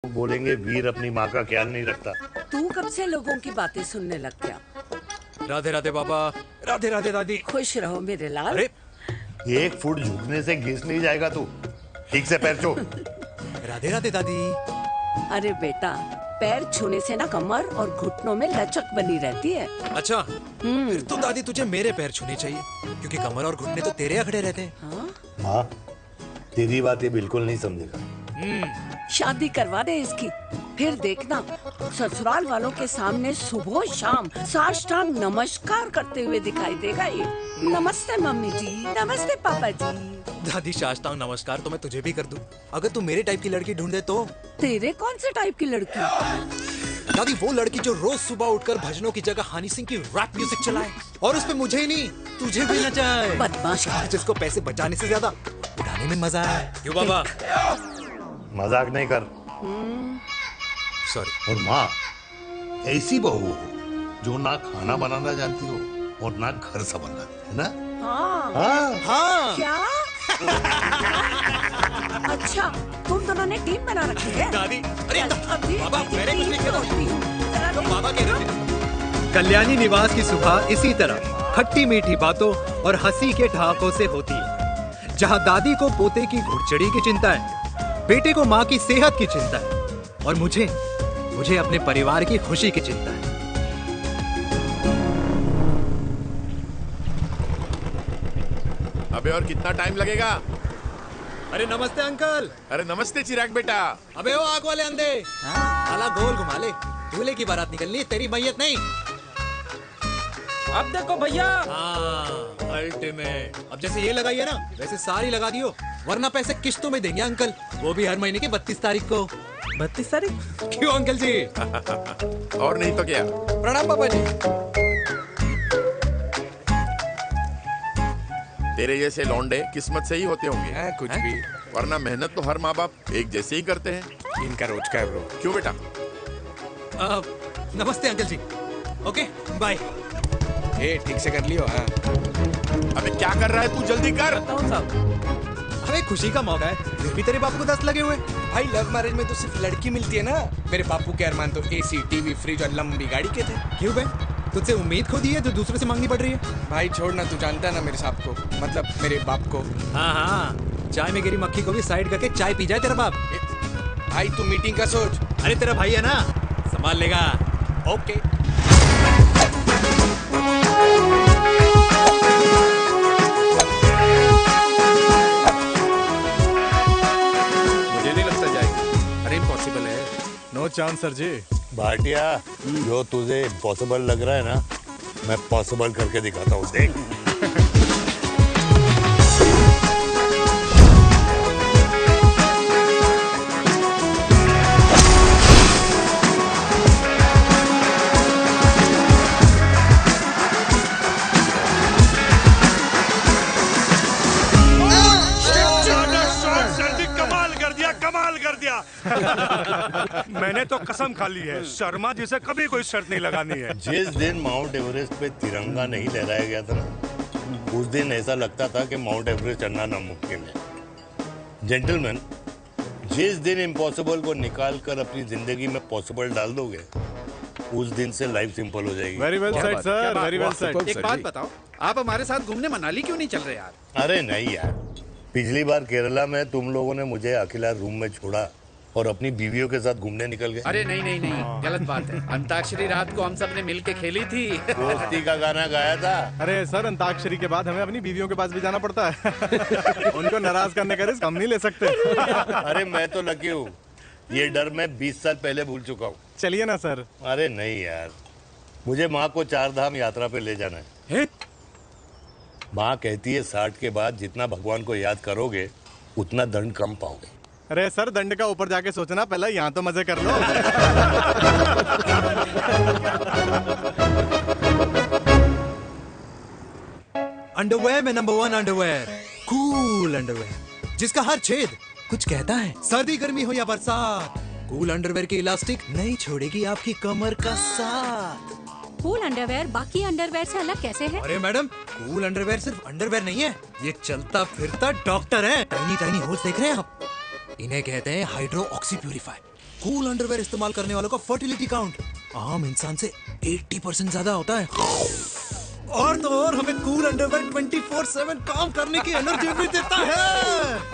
बोलेंगे वीर अपनी माँ का ख्याल नहीं रखता। तू कब से लोगों की बातें सुनने लग गया? राधे राधे बाबा, राधे राधे दादी। खुश रहो मेरे लाल। अरे 1 फुट झुकने से घिस नहीं जाएगा तू, ठीक से पैर छू। राधे राधे दादी। अरे बेटा, पैर छूने से ना कमर और घुटनों में लचक बनी रहती है। अच्छा, फिर तो दादी तुझे मेरे पैर छूने चाहिए, क्योंकि कमर और घुटने तो तेरे अखड़े रहते हैं। हाँ? हाँ, तेरी बात ये बिल्कुल नहीं समझेगा। शादी करवा दे इसकी, फिर देखना ससुराल वालों के सामने सुबह शाम साष्टांग नमस्कार करते हुए दिखाई देगा ये। नमस्ते मम्मी जी, नमस्ते पापा जी। दादी साष्टांग नमस्कार तो मैं तुझे भी कर दूं, अगर तू मेरे टाइप की लड़की ढूंढे तो। तेरे कौन से टाइप की लड़की? दादी वो लड़की जो रोज सुबह उठकर भजनों की जगह हनी सिंह की रैप म्यूजिक चलाए, और उसपे मुझे ही नहीं तुझे भी नचाए। बदमाश, जिसको पैसे बचाने से ज्यादा उड़ाने में मजा है। क्यों बाबा? मजाक नहीं कर। सॉरी। और माँ ऐसी बहू हो जो ना खाना बनाना जानती हो और ना घर संभालना, है ना? हाँ। हाँ हाँ क्या? अच्छा, तुम दोनों ने टीम बना रखी है? दादी, अरे अभी बाबा मैंने कुछ नहीं किया। तो बाबा कह रहे थे। कल्याणी निवास की सुबह इसी तरह खट्टी मीठी बातों और हंसी के ठहाकों से होती है, जहां दादी को पोते की घुड़चड़ी की चिंता है, बेटे को माँ की सेहत की चिंता है, और मुझे अपने परिवार की खुशी की चिंता है। अबे और कितना टाइम लगेगा? अरे नमस्ते अंकल। अरे नमस्ते चिराग बेटा। अबे वो आग वाले अंधे, साला गोल घुमा ले, दूल्हे की बारात निकलनी है, तेरी मैयत नहीं। अब देखो भैया। हाँ, अल्टीमेट। अब जैसे ये लगाई है ना, वैसे सारी लगा दियो, वरना पैसे किश्तों में देंगे अंकल, वो भी हर महीने की 32 तारीख को। 32 तारीख? क्यों अंकल जी? और नहीं तो क्या। प्रणाम पापा जी। तेरे जैसे लौंडे किस्मत से ही होते होंगे। कुछ भी, वरना मेहनत तो हर माँ बाप एक जैसे ही करते हैं। इनका रोज का है ब्रो। क्यों बेटा? नमस्ते अंकल जी। Okay bye. ठीक से कर लियो। हाँ अबे क्या कर रहा है तू? जल्दी कर। अरे खुशी का मौका है, फिर भी तेरे बापू को 10 लगे हुए। भाई लव मैरिज में तो सिर्फ लड़की मिलती है ना। मेरे बापू के अरमान तो एसी, टीवी, फ्रिज और लंबी गाड़ी के थे। क्यों बे? तुझसे उम्मीद खो दी है जो दूसरे से मांगनी पड़ रही है? भाई छोड़ना, तू जानता है ना मेरे साहब को, मतलब मेरे बाप को। हाँ हाँ, चाय में गिरी मक्खी को भी साइड करके चाय पी जाए तेरा बाप। भाई तू मीटिंग का सोच। अरे तेरा भाई है ना, संभाल लेगा। ओके। मुझे नहीं लगता जाएगी। अरे इम्पॉसिबल है। नो चांस सर जी। भाटिया, जो तुझे इम्पॉसिबल लग रहा है ना, मैं पॉसिबल करके दिखाता हूँ, देख। मैंने तो कसम खा ली है, शर्मा जी से कभी कोई शर्त नहीं लगानी है। जिस दिन माउंट एवरेस्ट पे तिरंगा नहीं लहराया गया था ना, उस दिन ऐसा लगता था कि माउंट एवरेस्ट चढ़ना नामुमकिन है। जेंटलमैन, जिस दिन इम्पॉसिबल को निकाल कर अपनी जिंदगी में पॉसिबल डाल दोगे, उस दिन से लाइफ सिंपल हो जाएगी। Very well said sir, very well said. एक बात बताओ, आप हमारे साथ घूमने मनाली क्यों नहीं चल रहे यार? अरे नहीं यार, पिछली बार केरला में तुम लोगों ने मुझे अकेला रूम में छोड़ा और अपनी बीवियों के साथ घूमने निकल गए। अरे नहीं नहीं नहीं, गलत बात है। अंताक्षरी रात को हम सब ने मिलके खेली थी। दोस्ती का गाना गाया था। अरे सर, अंताक्षरी के बाद हमें अपनी बीवियों के पास भी जाना पड़ता है। उनको नाराज करने का रिस्क हम नहीं ले सकते। अरे मैं तो लकी हूँ, ये डर मैं 20 साल पहले भूल चुका हूँ। चलिए ना सर। अरे नहीं यार, मुझे माँ को 4 धाम यात्रा पे ले जाना है। माँ कहती है 60 के बाद जितना भगवान को याद करोगे उतना दंड कम पाओगे। अरे सर, दंड का ऊपर जाके सोचना, पहले यहाँ तो मजे कर लो। अंडरवेयर में नंबर 1 अंडरवेयर, कूल अंडरवेयर, जिसका हर छेद कुछ कहता है। सर्दी गर्मी हो या बरसात, कूल अंडरवेयर की इलास्टिक नहीं छोड़ेगी आपकी कमर का साथ। कूल अंडरवेयर बाकी अंडरवेयर से अलग कैसे है? अरे मैडम, कूल अंडरवेयर सिर्फ अंडरवेयर नहीं है, ये चलता फिरता डॉक्टर है। टाइनी टाइनी होल्स देख रहे हैं आप? इन्हें कहते हैं hydro oxy purifier. Cool underwear इस्तेमाल करने वालों का फर्टिलिटी काउंट आम इंसान से 80% ज्यादा होता है। और तो और हमें कूल अंडरवेयर 24/7 काम करने की एनर्जी भी देता है।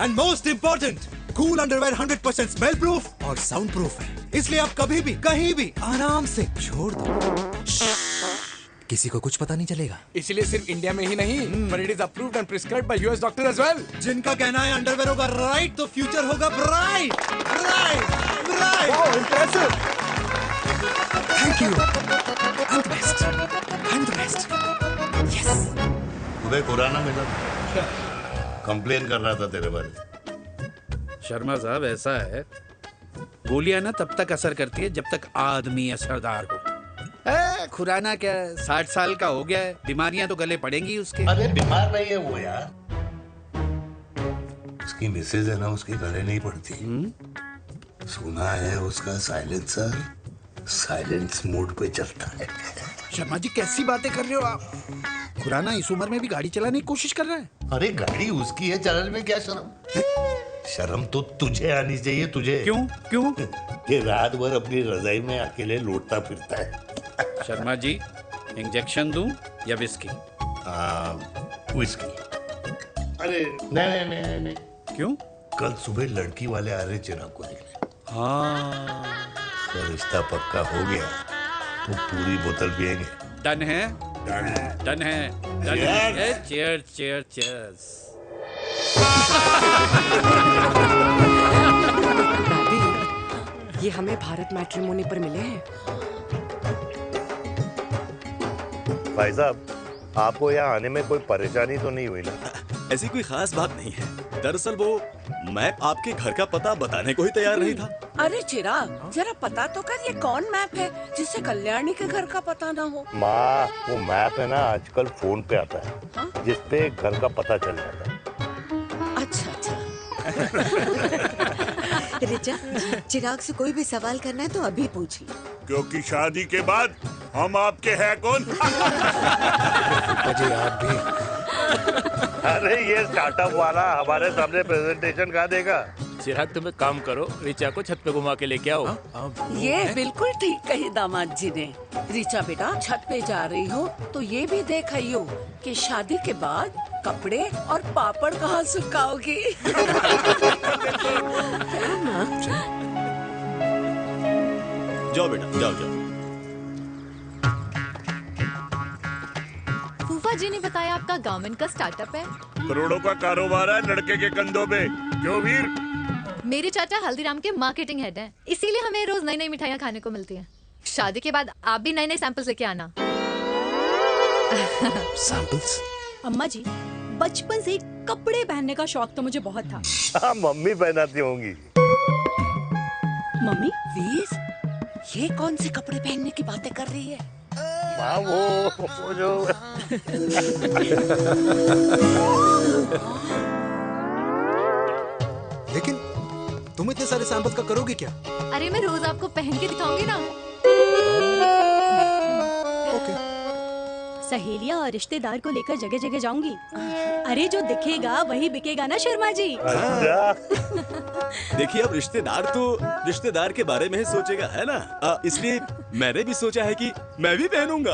And most important, cool underwear 100% smell proof और साउंड प्रूफ है, इसलिए आप कभी भी कहीं भी आराम से छोड़ दो, किसी को कुछ पता नहीं चलेगा। इसलिए सिर्फ इंडिया में ही नहीं, but it is approved and prescribed by US doctor as well. जिनका कहना है अंडरवेयर होगा राइट तो फ्यूचर होगा bright. Right right. Wow, impressive. Thank you. I'm the best. I'm the best. Yes. उदय खुराना मिला, कंप्लेन कर रहा था तेरे बारे में। शर्मा साहब, ऐसा है, गोलियां ना तब तक असर करती है जब तक आदमी असरदार हो। खुराना क्या 60 साल का हो गया है, बीमारियां तो गले पड़ेंगी उसके। अरे बीमार नहीं है वो यार, उसकी मिसेज है ना, उसकी गले नहीं पड़ती। सुना है उसका साइलेंसर साइलेंस मोड पे चलता है। शर्मा जी, कैसी बातें कर रहे हो आप? खुराना इस उम्र में भी गाड़ी चलाने की कोशिश कर रहा है। अरे गाड़ी उसकी है, चलाने में क्या शर्म? शर्म तो तुझे आनी चाहिए, तुझे। क्यों क्यों? ये रात भर अपनी रजाई में अकेले लौटता फिरता है। शर्मा जी, इंजेक्शन दूं या विस्की? विस्की। अरे नहीं नहीं नहीं नहीं। क्यों? कल सुबह लड़की वाले आ रहे चिराग को देखने। हाँ, तो रिश्ता पक्का हो गया तो पूरी बोतल पिएंगे। डन है, डन है, डन है। Cheers cheers cheers. दादी, ये हमें भारत मैट्रिमोनी पर मिले हैं। भाई साहब, आपको यहाँ आने में कोई परेशानी तो नहीं हुई ना? ऐसी कोई खास बात नहीं है। दरअसल वो मैप आपके घर का पता बताने को ही तैयार नहीं था। अरे चिराग, जरा पता तो कर, ये कौन मैप है जिससे कल्याणी के घर का पता ना हो? माँ, वो मैप है ना आजकल फोन पे आता है, जिसपे घर का पता चल जाता है। अच्छा अच्छा। रिचा, चिराग से कोई भी सवाल करना है तो अभी पूछिए, क्योंकि शादी के बाद हम आपके हैं कौन? अजय आप भी। अरे ये स्टार्टअप वाला हमारे सामने प्रेजेंटेशन कहाँ देगा? चिराग, तुम एक काम करो, रिचा को छत पे घुमा के लेके आओ। ये बिल्कुल ठीक कही दामाद जी ने। रिचा बेटा, छत पे जा रही हो तो ये भी देख आइयो कि शादी के बाद कपड़े और पापड़ कहाँ सुखाओगी। जाओ बेटा, जाओ जाओ। फूफा जी ने बताया आपका गवर्नमेंट का स्टार्टअप है। करोड़ों का कारोबार है लड़के के कंधों पे। क्यों वीर? मेरे चाचा हल्दीराम के मार्केटिंग हेड हैं, इसीलिए हमें रोज नई नई मिठाइयाँ खाने को मिलती हैं। शादी के बाद आप भी नए नए सैंपल्स लेके आना। सैंपल्स? अम्मा जी, बचपन से ही कपड़े पहनने का शौक तो मुझे बहुत था। हाँ, मम्मी पहनाती होंगी। मम्मी? वीर, ये कौन से कपड़े पहनने की बातें कर रही है? माँ, वो जो लेकिन तुम इतने सारे सैंपल्स का करोगे क्या? अरे मैं रोज आपको पहन के दिखाऊंगी ना। सहेलियां और रिश्तेदार को लेकर जगह जगह जाऊंगी। अरे जो दिखेगा वही बिकेगा ना शर्मा जी। देखिए, अब रिश्तेदार तो रिश्तेदार के बारे में ही सोचेगा, है ना? इसलिए मैंने भी सोचा है कि मैं भी पहनूंगा।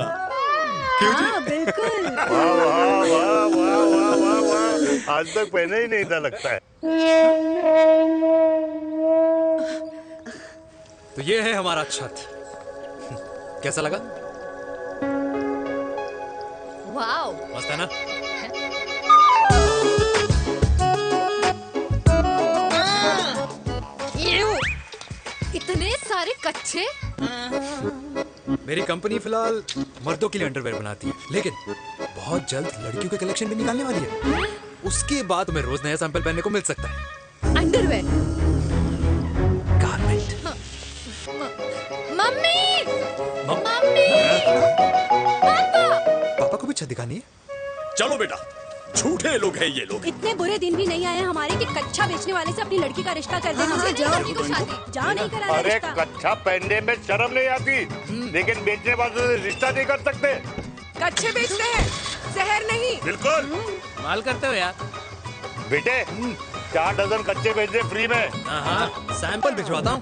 क्यों जी? हाँ, बिल्कुल। वाह वाह वाह वाह वाह वाह वाह, आज तक पहने ही नहीं था लगता है। तो ये है हमारा छत, कैसा लगा? वाओ, मस्त है ना? इतने सारे कच्चे। मेरी कंपनी फिलहाल मर्दों के लिए अंडरवेयर बनाती है, लेकिन बहुत जल्द लड़कियों के कलेक्शन भी निकालने वाली है। उसके बाद तुम्हें रोज नया सैंपल पहनने को मिल सकता है। अंडरवेयर? गारमेंट। मम्मी, मम्मी, पापा को भी छत दिखानी है। चलो बेटा, झूठे लोग हैं ये लोग। इतने बुरे दिन भी नहीं आए हमारे कि कच्चा बेचने वाले से अपनी लड़की का रिश्ता कर देना। जाओ, नहीं कराना अरे रिश्ता। कच्चा पहनने में शर्म नहीं आती, लेकिन बेचने वालों से रिश्ता नहीं कर सकते। कच्चे बेचते हैं, जहर नहीं। बिल्कुल माल करते हो यार। बेटे, 4 डजन कच्चे भेज दे फ्री में। हाँ, सैंपल भिजवाता हूँ।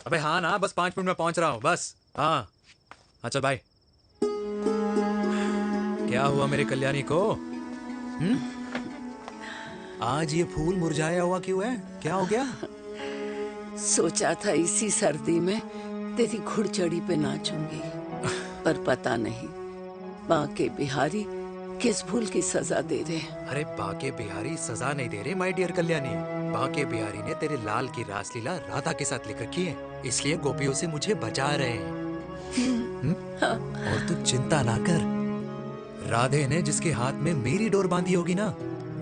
अबे हाँ ना, बस 5 मिनट में पहुंच रहा हूँ बस। हाँ हाँ चल बाय। क्या हुआ मेरी कल्याणी को? आज ये फूल मुरझाया हुआ क्यों है? क्या हो गया? सोचा था इसी सर्दी में तेरी घुड़चड़ी पे नाचूंगी, पर पता नहीं बांके बिहारी किस भूल की सजा दे रहे हैं। अरे बांके बिहारी सजा नहीं दे रहे माय डियर कल्याणी। बांके बिहारी ने तेरे लाल की रासलीला राधा के साथ लिख रखी है, इसलिए गोपियों से मुझे बचा रहे हैं। और तू चिंता ना कर, राधे ने जिसके हाथ में मेरी डोर बांधी होगी ना,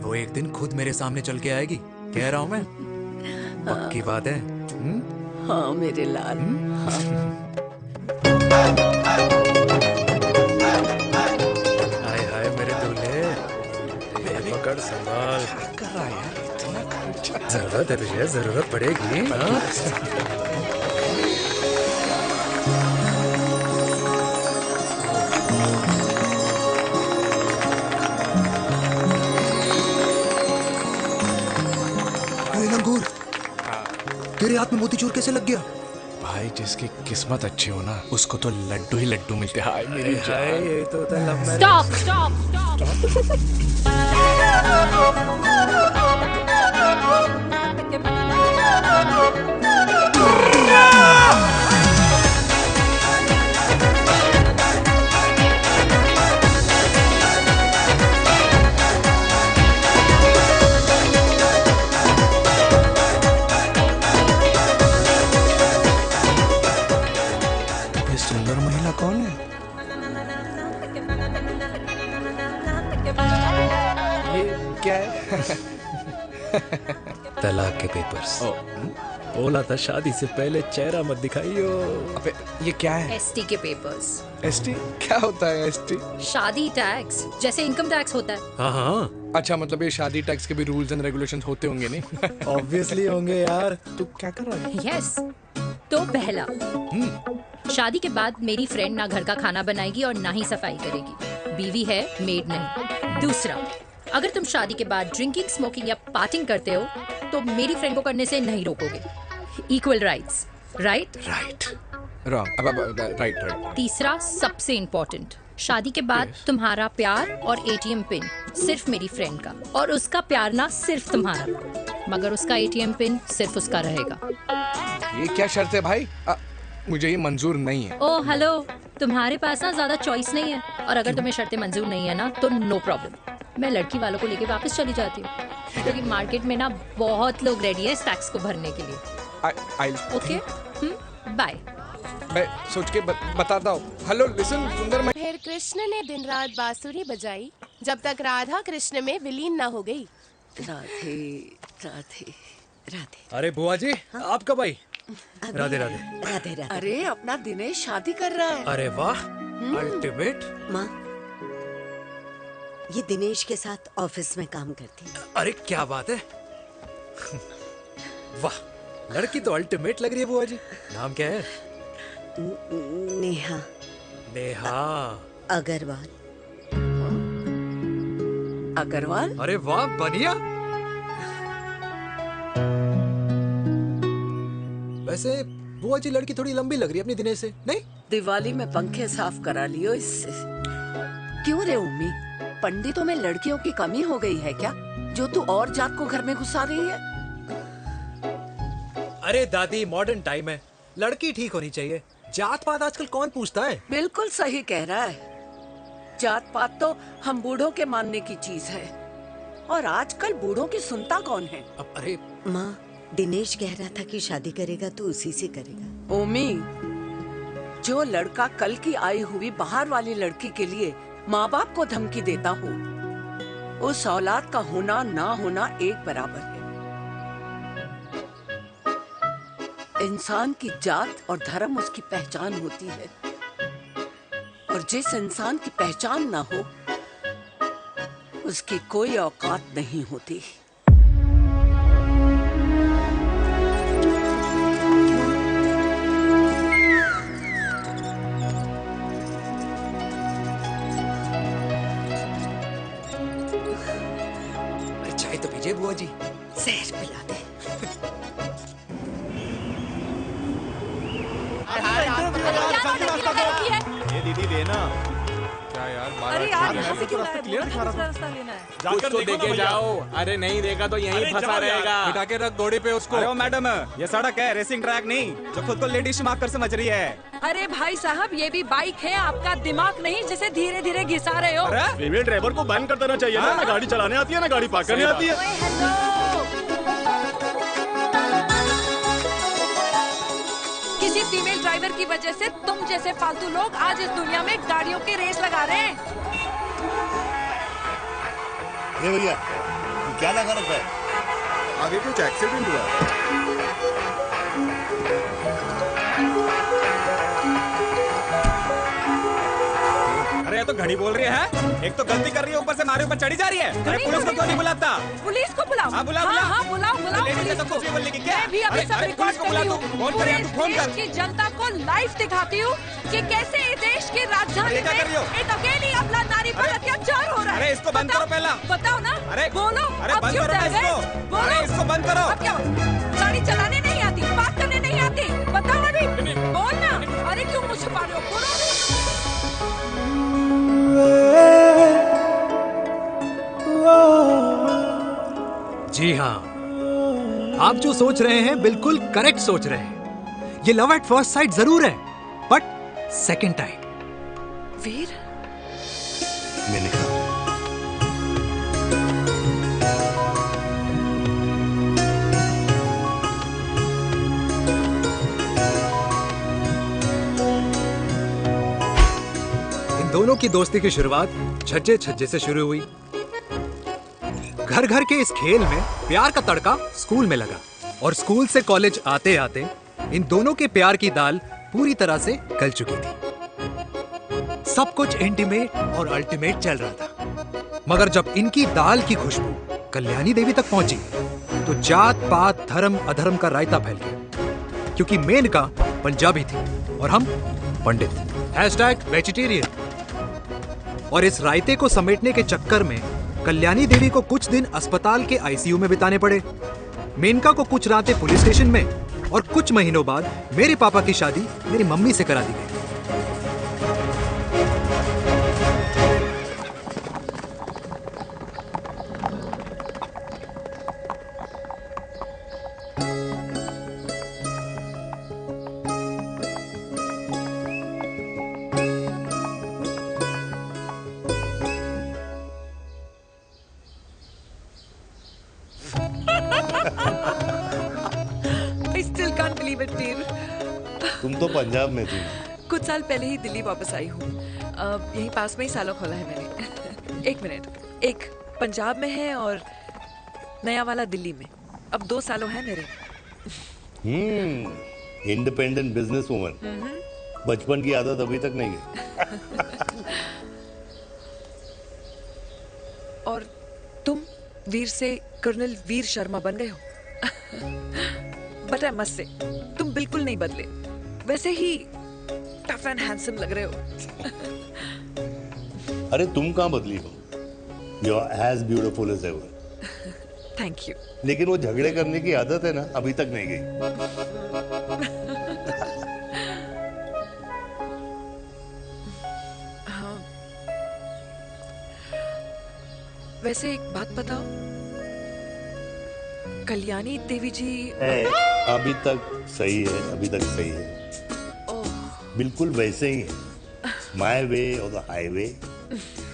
वो एक दिन खुद मेरे सामने चल के आएगी। कह रहा हूँ मैं, पक्की बात है। हाँ मेरे लाल। हाय हाय मेरे दूल्हे, पकड़ संभाल। कर रहा है यार, इतना खर्चा। जरूरत है तुझे, जरूरत पड़ेगी। तेरे हाथ में मोतीचूर कैसे लग गया? भाई जिसकी किस्मत अच्छी हो ना, उसको तो लड्डू ही लड्डू मिलते हैं। हाय मेरी जान। ये तो होता है लव मैरिज। स्टॉप स्टॉप ये सुंदर महिला कौन है? ये क्या है? तलाक के पेपर्स। बोला था शादी से पहले चेहरा मत दिखाइयो। अबे ये क्या है? एसटी के पेपर्स। एसटी क्या होता है? एसटी शादी टैक्स, जैसे इनकम टैक्स होता है। हाँ हाँ, अच्छा, मतलब ये शादी टैक्स के भी रूल्स एंड रेगुलेशंस होते होंगे नहीं? ऑब्वियसली होंगे यार। तू क्या कर रहा है? यस। तो पहला, शादी के बाद मेरी फ्रेंड ना घर का खाना बनाएगी और ना ही सफाई करेगी, बीवी है, मेड नहीं। दूसरा, अगर तुम शादी के बाद ड्रिंकिंग, स्मोकिंग या पार्टिंग करते हो तो मेरी फ्रेंड को करने से नहीं रोकोगे। Equal rights, right? Right. Wrong. Right right. तीसरा, सबसे इम्पोर्टेंट, शादी के बाद तुम्हारा प्यार और एटीएम पिन सिर्फ मेरी फ्रेंड का, और उसका प्यार ना सिर्फ तुम्हारा, मगर उसका एटीएम पिन सिर्फ उसका रहेगा। ये क्या शर्त है भाई? मुझे ये मंजूर नहीं है। ओ हेलो, तुम्हारे पास ना ज्यादा चॉइस नहीं है, और अगर तुम्हें शर्तें मंजूर नहीं है ना तो नो प्रॉब्लम, मैं लड़की वालों को लेके वापस चली जाती हूँ, क्योंकि मार्केट में ना बहुत लोग रेडी है इस टैक्स को भरने के लिए। Okay, bye. मैं सोच के बताता हूँ। हेलो लिसन सुंदर। फिर कृष्ण ने दिन रात बांसुरी बजाई जब तक राधा कृष्ण में विलीन ना हो गई। राधे राधे राधे। अरे बुआ जी, आप कब आई? राधे राधे। राधे राधे। अरे अपना दिनेश शादी कर रहा है। अरे वाह, अल्टीमेट। माँ, ये दिनेश के साथ ऑफिस में काम करती है। अरे क्या बात है। वाह, लड़की तो अल्टीमेट लग रही है बुआ जी। नाम क्या है? नेहा। नेहा अग्रवाल। अग्रवाल? अरे वाह, बढ़िया। वैसे बुआ जी लड़की थोड़ी लंबी लग रही है अपनी दिनेश से, नहीं? दिवाली में पंखे साफ करा लियो इससे। क्यों रे उम्मी, पंडितों में लड़कियों की कमी हो गई है क्या, जो तू और जात को घर में घुसा रही है? अरे दादी, मॉडर्न टाइम है, लड़की ठीक होनी चाहिए। जात पात आजकल कौन पूछता है? बिल्कुल सही कह रहा है। जात पात तो हम बूढ़ों के मानने की चीज है, और आजकल बूढ़ों की सुनता कौन है? अरे माँ, दिनेश कह रहा था कि शादी करेगा तो उसी से करेगा। ओमी, जो लड़का कल की आई हुई बाहर वाली लड़की के लिए माँ बाप को धमकी देता हो, उस औलाद का होना ना होना एक बराबर है। इंसान की जात और धर्म उसकी पहचान होती है, और जिस इंसान की पहचान ना हो उसकी कोई औकात नहीं होती। चाय तो पीजिए बुआ जी। जहर पिला दे। जल्दी रास्ता दो। की है। ये दीदी देना। क्या यार अरे यार यहाँ से क्यों आए? क्लियर दिखा रहा रास्ता लेना है। जाकर तो देखो ना देखे भैया। जाओ। अरे नहीं देखा तो यहीं फंसा रहेगा। बिठा के रख घोड़े पे उसको। अरे मैडम, ये सड़क है, रेसिंग ट्रैक नहीं जो खुद को लेडी शिमाक कर समझ रही है। अरे भाई साहब ये भी बाइक है, आपका दिमाग नहीं जिसे धीरे धीरे घिसा रहे हो। फीमेल ड्राइवर को बैन कर देना चाहिए ना। ना गाड़ी चलाने आती है ना गाड़ी पार्क करने आती है। किसी फीमेल ड्राइवर की वजह से तुम जैसे फालतू लोग आज इस दुनिया में गाड़ियों की रेस लगा रहे हैं। ये भैया क्या लगा रखा है? आगे कुछ एक्सीडेंट हुआ। अरे ये तो घड़ी बोल रही है। एक तो गलती कर रही है, ऊपर से हमारे ऊपर चढ़ी जा रही है। अरे पुलिस को क्यों नहीं बुलाता? पुलिस को बुलाओ। हाँ बुलाओ बुलाओ। हाँ बुलाओ बुलाओ लेडीज पुलिस तो को। कुछ भी बोलने की क्या? मैं भी अभी सब रिकॉर्ड कर रही हूँ। फोन कर यार, तू फोन कर। देश की जनता को लाइव दिखाती हूँ कि कैसे इस देश की राजधानी क्या कर रही हो? में एक अकेली अबला नारी पर अत्याचार हो रहा है। अरे इसको बंद करो पहला। बताओ ना। अरे बोलो। अरे अब बंद क्यों करो डर ना गए? इसको। बोलो। अरे इसको बंद करो। अब क्या गाड़ी चलाने नहीं आती, बात करने नहीं आती? बताओ अभी। बोल ना। अरे क्यों मुझे छुपा रहे हो? बोलो। जी हाँ, आप जो सोच रहे हैं बिल्कुल करेक्ट सोच रहे हैं। ये लव एट फर्स्ट साइट जरूर है, बट सेकंड टाइम। वीर, मैंने कहा इन दोनों की दोस्ती की शुरुआत छज्जे छज्जे से शुरू हुई। घर घर के इस खेल में प्यार का तड़का स्कूल में लगा और स्कूल से कॉलेज आते आते इन दोनों के प्यार की दाल पूरी तरह से गल चुकी थी। सब कुछ इंटीमेट और अल्टीमेट चल रहा था, मगर जब इनकी दाल की खुशबू कल्याणी देवी तक पहुंची तो जात पात धर्म अधर्म का रायता फैल गया, क्योंकि मेनका पंजाबी थी और हम पंडित। #वेजिटेरियन। और इस रायते को समेटने के चक्कर में कल्याणी देवी को कुछ दिन अस्पताल के आईसीयू में बिताने पड़े, मेनका को कुछ रातें पुलिस स्टेशन में, और कुछ महीनों बाद मेरे पापा की शादी मेरी मम्मी से करा दी गई। I still can't believe it, वीर। तुम तो पंजाब में थी। कुछ साल पहले ही दिल्ली वापस आई हूँ। यहीं पास में ही सालों खोला है मैंने। एक मिनट, एक पंजाब में है और नया वाला दिल्ली में। अब 2 सालों है मेरे। Independent business woman. बचपन की आदत अभी तक नहीं है। और तुम वीर से कर्नल वीर शर्मा बन गए हो। बट आई मस्ट से तुम बिल्कुल नहीं बदले, वैसे ही टफ एंड हैंडसम लग रहे हो। अरे तुम कहाँ बदली हो? You are as beautiful as ever. Thank you. लेकिन वो झगड़े करने की आदत है ना, अभी तक नहीं गई। हाँ। वैसे एक बात बताओ, कल्याणी देवी जी अभी तक सही है, अभी तक सही है, बिल्कुल वैसे ही है। माय वे और द हाईवे।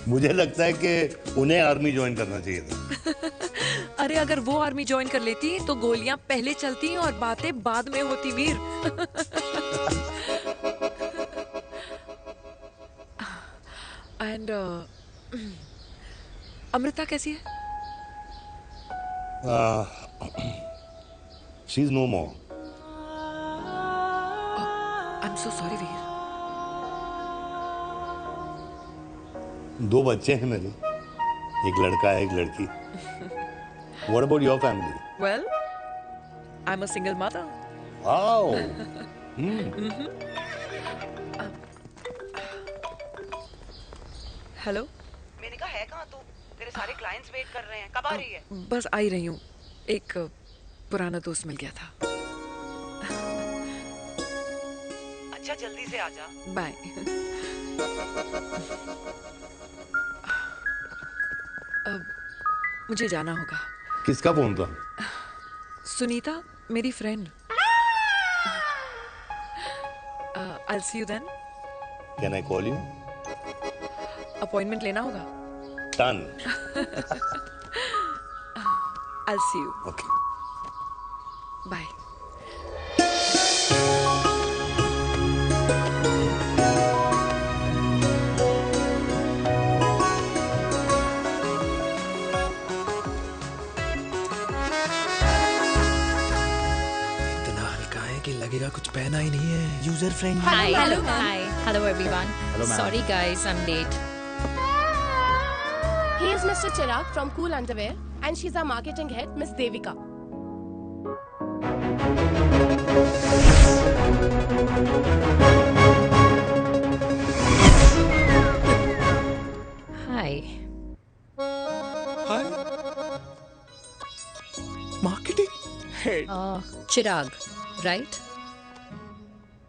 मुझे लगता है कि उन्हें आर्मी ज्वाइन करना चाहिए था। अरे अगर वो आर्मी ज्वाइन कर लेती तो गोलियां पहले चलती और बातें बाद में होती, वीर। एंड अमृता कैसी है? She is no more. I am so sorry Veer. 2 बच्चे हैं मेरे, एक लड़का है, एक लड़की। What about your family? Well, I'm a single mother. Wow. Hello. मैंने कहा है कहाँ तू? तेरे सारे क्लाइंट्स वेट कर रहे हैं, कब आ रही है? बस आ ही रही हूँ। एक पुराना दोस्त मिल गया था। अच्छा जल्दी से आ जा। बाय। अब मुझे जाना होगा। किसका फोन था? सुनीता, मेरी friend. I'll see you then. Can I call you? Appointment लेना होगा। Done. I'll see you. Okay. Bye. इतना हल्का है कि लगेगा कुछ पहना ही नहीं है। User friendly. Hi. Hello, ma'am. Hi. Hello, everyone. Hello, ma'am. Sorry, guys, I'm late. He is Mr. Chirag from Cool Underwear, and she's our marketing head, Miss Devika. Hi. Hi. Marketing head. Chirag, right?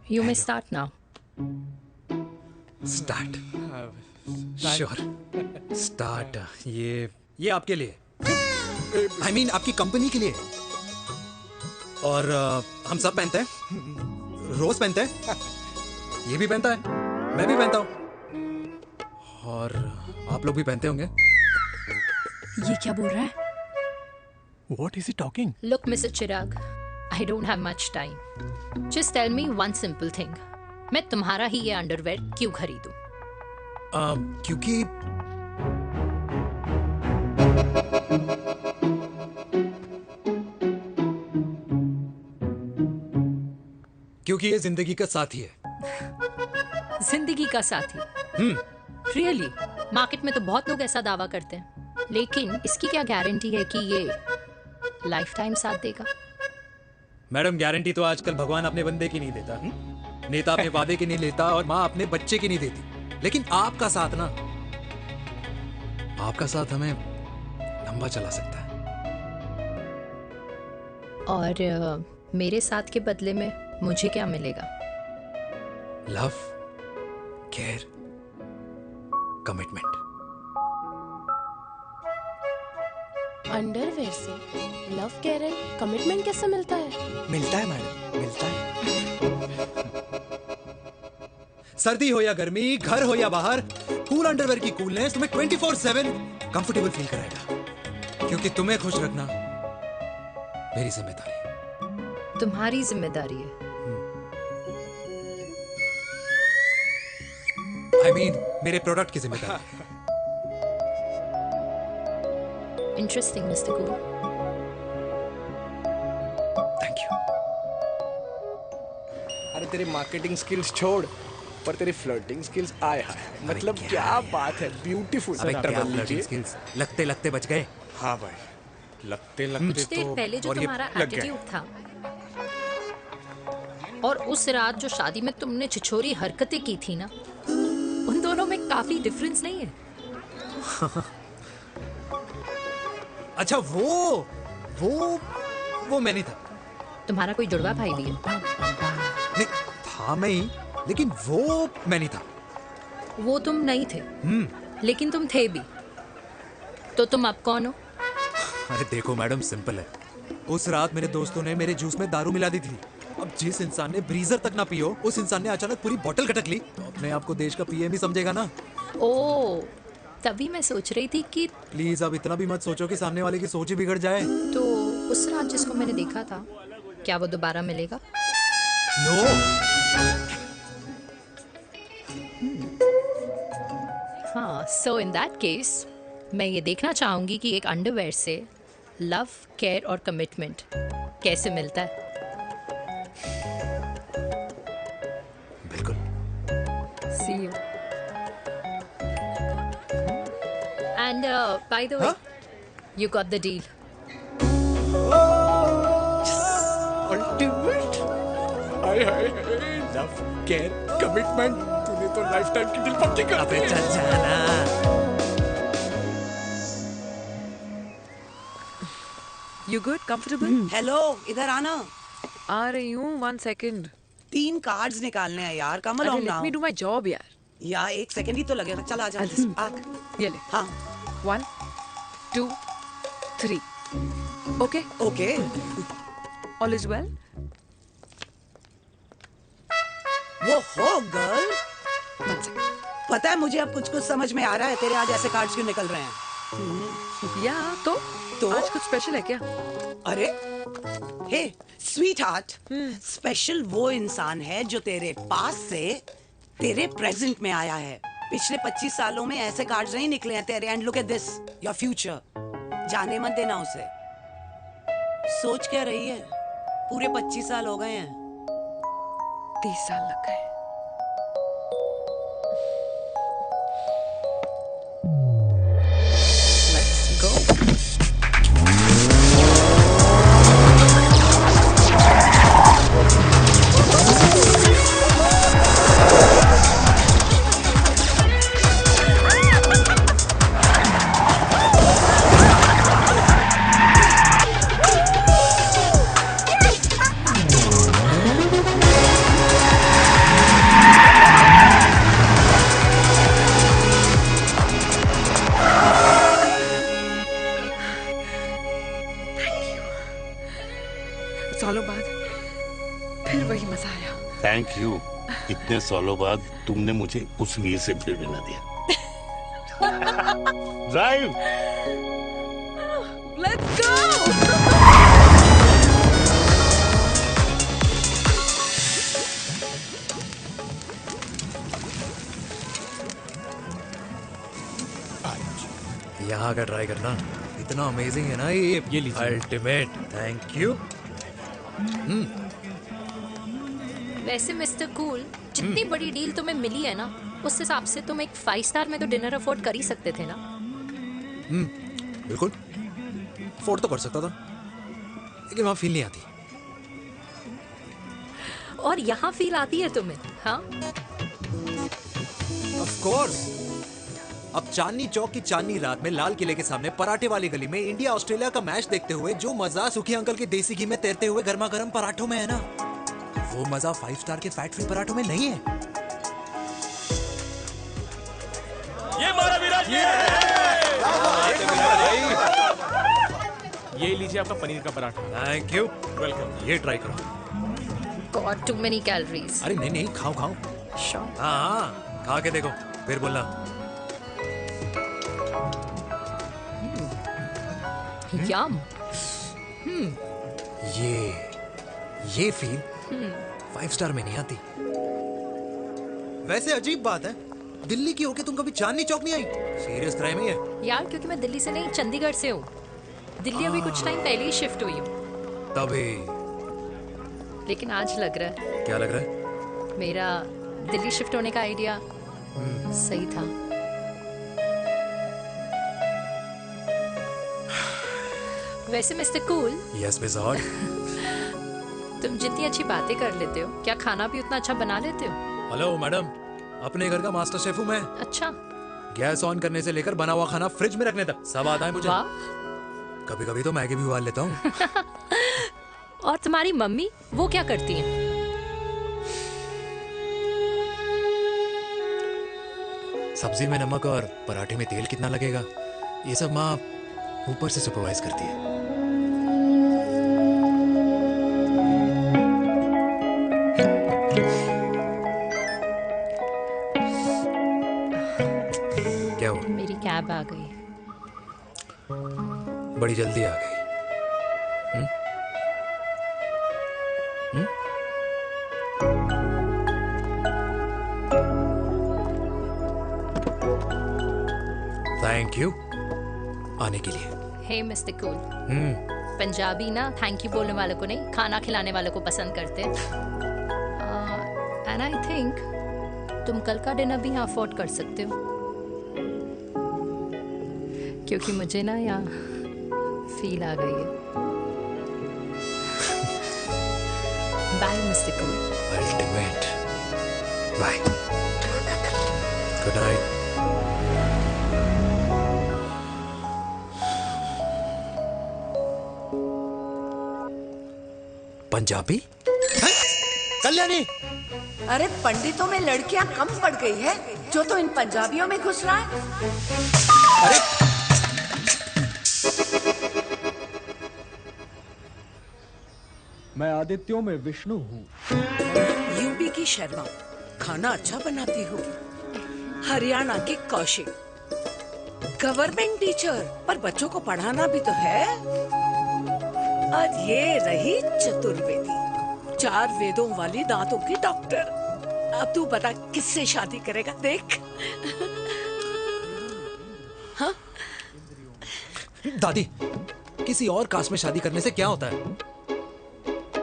You may start now. Start. Sure. Start. ये आपके लिए। I mean आपकी company के लिए। और हम सब पहनते हैं। रोज पहनते हैं। ये भी पहनता है। मैं भी पहनता हूँ। और आप लोग भी पहनते होंगे। ये क्या बोल रहा है? What is he talking? Look, Mr. Chirag, I don't have much time. Just tell me one simple thing. मैं तुम्हारा ही ये अंडरवेयर क्यों खरीदूं? क्योंकि ये जिंदगी का साथी है। जिंदगी का साथी? Really? मार्केट में तो बहुत लोग ऐसा दावा करते हैं, लेकिन इसकी क्या गारंटी है कि ये लाइफ टाइम साथ देगा? मैडम, गारंटी तो आजकल भगवान अपने बंदे की नहीं देता। नेता अपने वादे की नहीं लेता और माँ अपने बच्चे की नहीं देती। लेकिन आपका साथ ना, आपका साथ हमें लंबा चला सकता है। और मेरे साथ के बदले में मुझे क्या मिलेगा? Love, care, commitment. अंडरवेयर से लव, केयर एंड कमिटमेंट कैसे मिलता है? मिलता है मैडम, मिलता है। सर्दी हो या गर्मी, घर हो या बाहर, कूल अंडरवेयर की कूलनेस तुम्हें 24/7 कंफर्टेबल फील कराएगा। क्योंकि तुम्हें खुश रखना मेरी जिम्मेदारी है। तुम्हारी जिम्मेदारी है? I mean, मेरे प्रोडक्ट की जिम्मेदारी है। Interesting, Mr. Cool. Thank you. अरे तेरे मार्केटिंग स्किल्स छोड़, पर तेरी फ्लर्टिंग स्किल्स आए हाय, मतलब क्या बात है, ब्यूटीफुल। स्किल्स लगते लगते बच गए। हाँ भाई, लगते लगते कुछ देर पहले जो तुम्हारा एटीट्यूड था, और उस रात जो शादी में तुमने छिछोरी हरकतें की थी ना, उन दोनों में काफी डिफरेंस नहीं है? अच्छा, वो मैं नहीं था। तुम्हारा कोई जुड़वा भाई भी है? नहीं था मैं ही, लेकिन वो मैं नहीं था। वो तुम नहीं थे, लेकिन तुम थे भी। तो तुम अब कौन हो? अरे देखो मैडम, सिंपल है। उस रात मेरे दोस्तों ने मेरे जूस में दारू मिला दी थी। अब जिस इंसान ने ब्रीजर तक ना पियो, उस इंसान ने अचानक पूरी बोतल खटक ली, तो अपने आप को देश का पीएम ही समझेगा ना। ओ, तभी मैं सोच रही थी कि प्लीज अब इतना भी मत सोचो कि सामने वाले की सोच ही बिगड़ जाए। तो उस रात जिसको मैंने देखा था, क्या वो दोबारा मिलेगा? नो। हाँ, सो इन दैट केस मैं ये देखना चाहूंगी कि एक अंडरवेयर से लव, केयर और कमिटमेंट कैसे मिलता है। बिल्कुल। See you. And by the way, you got the deal. Ultimate. Hi hi, love, care, commitment, तूने तो लाइफ टाइम की दिल पक्की कर दी। चल जाना। You good? Comfortable? हेलो, इधर आना। आ रही हूँ, 1 second. 3 कार्ड्स निकालने हैं यार, कम अरे on let now. Me do my job यार। यार 1 सेकंड ही तो लगेगा, चल आजा। ये ले। हाँ 1 2 3 okay okay. All is well. वो हो गर्ल, पता है मुझे अब कुछ कुछ समझ में आ रहा है तेरे आज ऐसे कार्ड्स क्यों निकल रहे हैं। या तो आज कुछ स्पेशल है क्या? अरे हे स्वीट हार्ट, स्पेशल वो इंसान है जो तेरे पास से तेरे प्रेजेंट में आया है। पिछले 25 सालों में ऐसे कार्ड्स नहीं निकले हैं तेरे। And look at this, your future. जाने मत देना उसे। सोच क्या रही है, पूरे 25 साल हो गए हैं। 30 साल लग गए। Let's go. सालों बाद फिर वही मजा आया। Thank you. इतने सालों बाद तुमने मुझे उस वीर से भी मिला दिया। ड्राइव। Let's go. यहाँ का ट्राई करना, इतना अमेजिंग है ना ये लीजिए। अल्टीमेट। Thank you. वैसे मिस्टर कूल, जितनी बड़ी डील तुम्हें मिली है ना, उस हिसाब से तुम एक 5 स्टार में तो डिनर अफोर्ड कर ही सकते थे ना। बिल्कुल अफोर्ड तो कर सकता था, लेकिन वहाँ फील नहीं आती। और यहाँ फील आती है तुम्हें? हाँ ऑफ कोर्स। अब चांदनी चौक की चांदनी रात में लाल किले के सामने पराठे वाली गली में इंडिया ऑस्ट्रेलिया का मैच देखते हुए जो मजा सुखी अंकल के देसी घी में तैरते हुए गर्मा गर्म पराठों में है ना, वो मजा 5 स्टार के फैट फ्री पराठों में नहीं है। ये मारा विराज। ये लीजिए आपका पनीर का पराठा। Thank you. वेलकम। ये ट्राई करो। God too many calories. अरे नहीं नहीं, खाओ खाओ। हाँ खा के देखो फिर बोलना। यम। ये फील 5 स्टार में नहीं आती। वैसे अजीब बात है, दिल्ली की होके तुम कभी चांदनी चौक नहीं आई? सीरियस क्राइम ही है यार, क्योंकि मैं दिल्ली से नहीं चंडीगढ़ से हूँ। दिल्ली अभी कुछ टाइम पहले ही शिफ्ट हुई हूँ। तभी। लेकिन आज लग रहा है। क्या लग रहा है? मेरा दिल्ली शिफ्ट होने का आइडिया सही था। वैसे mister cool. Yes miss hot. तुम जितनी अच्छी बातें कर लेते हो, क्या खाना भी उतना अच्छा बना लेते हो? हेलो मैडम, अपने घर का मास्टर शेफ हूँ मैं। अच्छा। गैस ऑन करने से लेकर बना हुआ खाना फ्रिज में रखने तक सब आता है मुझे। कभी कभी तो मैगी भी उबाल लेता हूँ। और तुम्हारी मम्मी वो क्या करती हैं? सब्जी में नमक और पराठे में तेल कितना लगेगा, ये सब माँ ऊपर से सुपरवाइज करती है। क्या हुआ? मेरी कैब आ गई। बड़ी जल्दी आ गई। थैंक यू आने के लिए। हे मिस्टर कूल, पंजाबी ना थैंक यू बोलने वालों को नहीं, खाना खिलाने वालों को पसंद करते हैं। एंड आई थिंक तुम कल का डिनर भी यहाँ अफोर्ड कर सकते हो, क्योंकि मुझे ना यहाँ फील आ गई है। Bye mister cool. Ultimate. Bye. Good night. Punjabi? Kalyani. अरे पंडितों में लड़कियां कम पड़ गई है जो तो इन पंजाबियों में घुस रहा है। मैं आदित्यों में विष्णु हूँ। यूपी की शर्मा खाना अच्छा बनाती होगी। हरियाणा की कौशिक गवर्नमेंट टीचर, पर बच्चों को पढ़ाना भी तो है। और ये रही चतुर्वेदी, 4 वेदों वाली दांतों की डॉक्टर। अब तू बता किससे शादी करेगा? देख। हाँ? दादी, किसी और कास्ट में शादी करने से क्या होता है?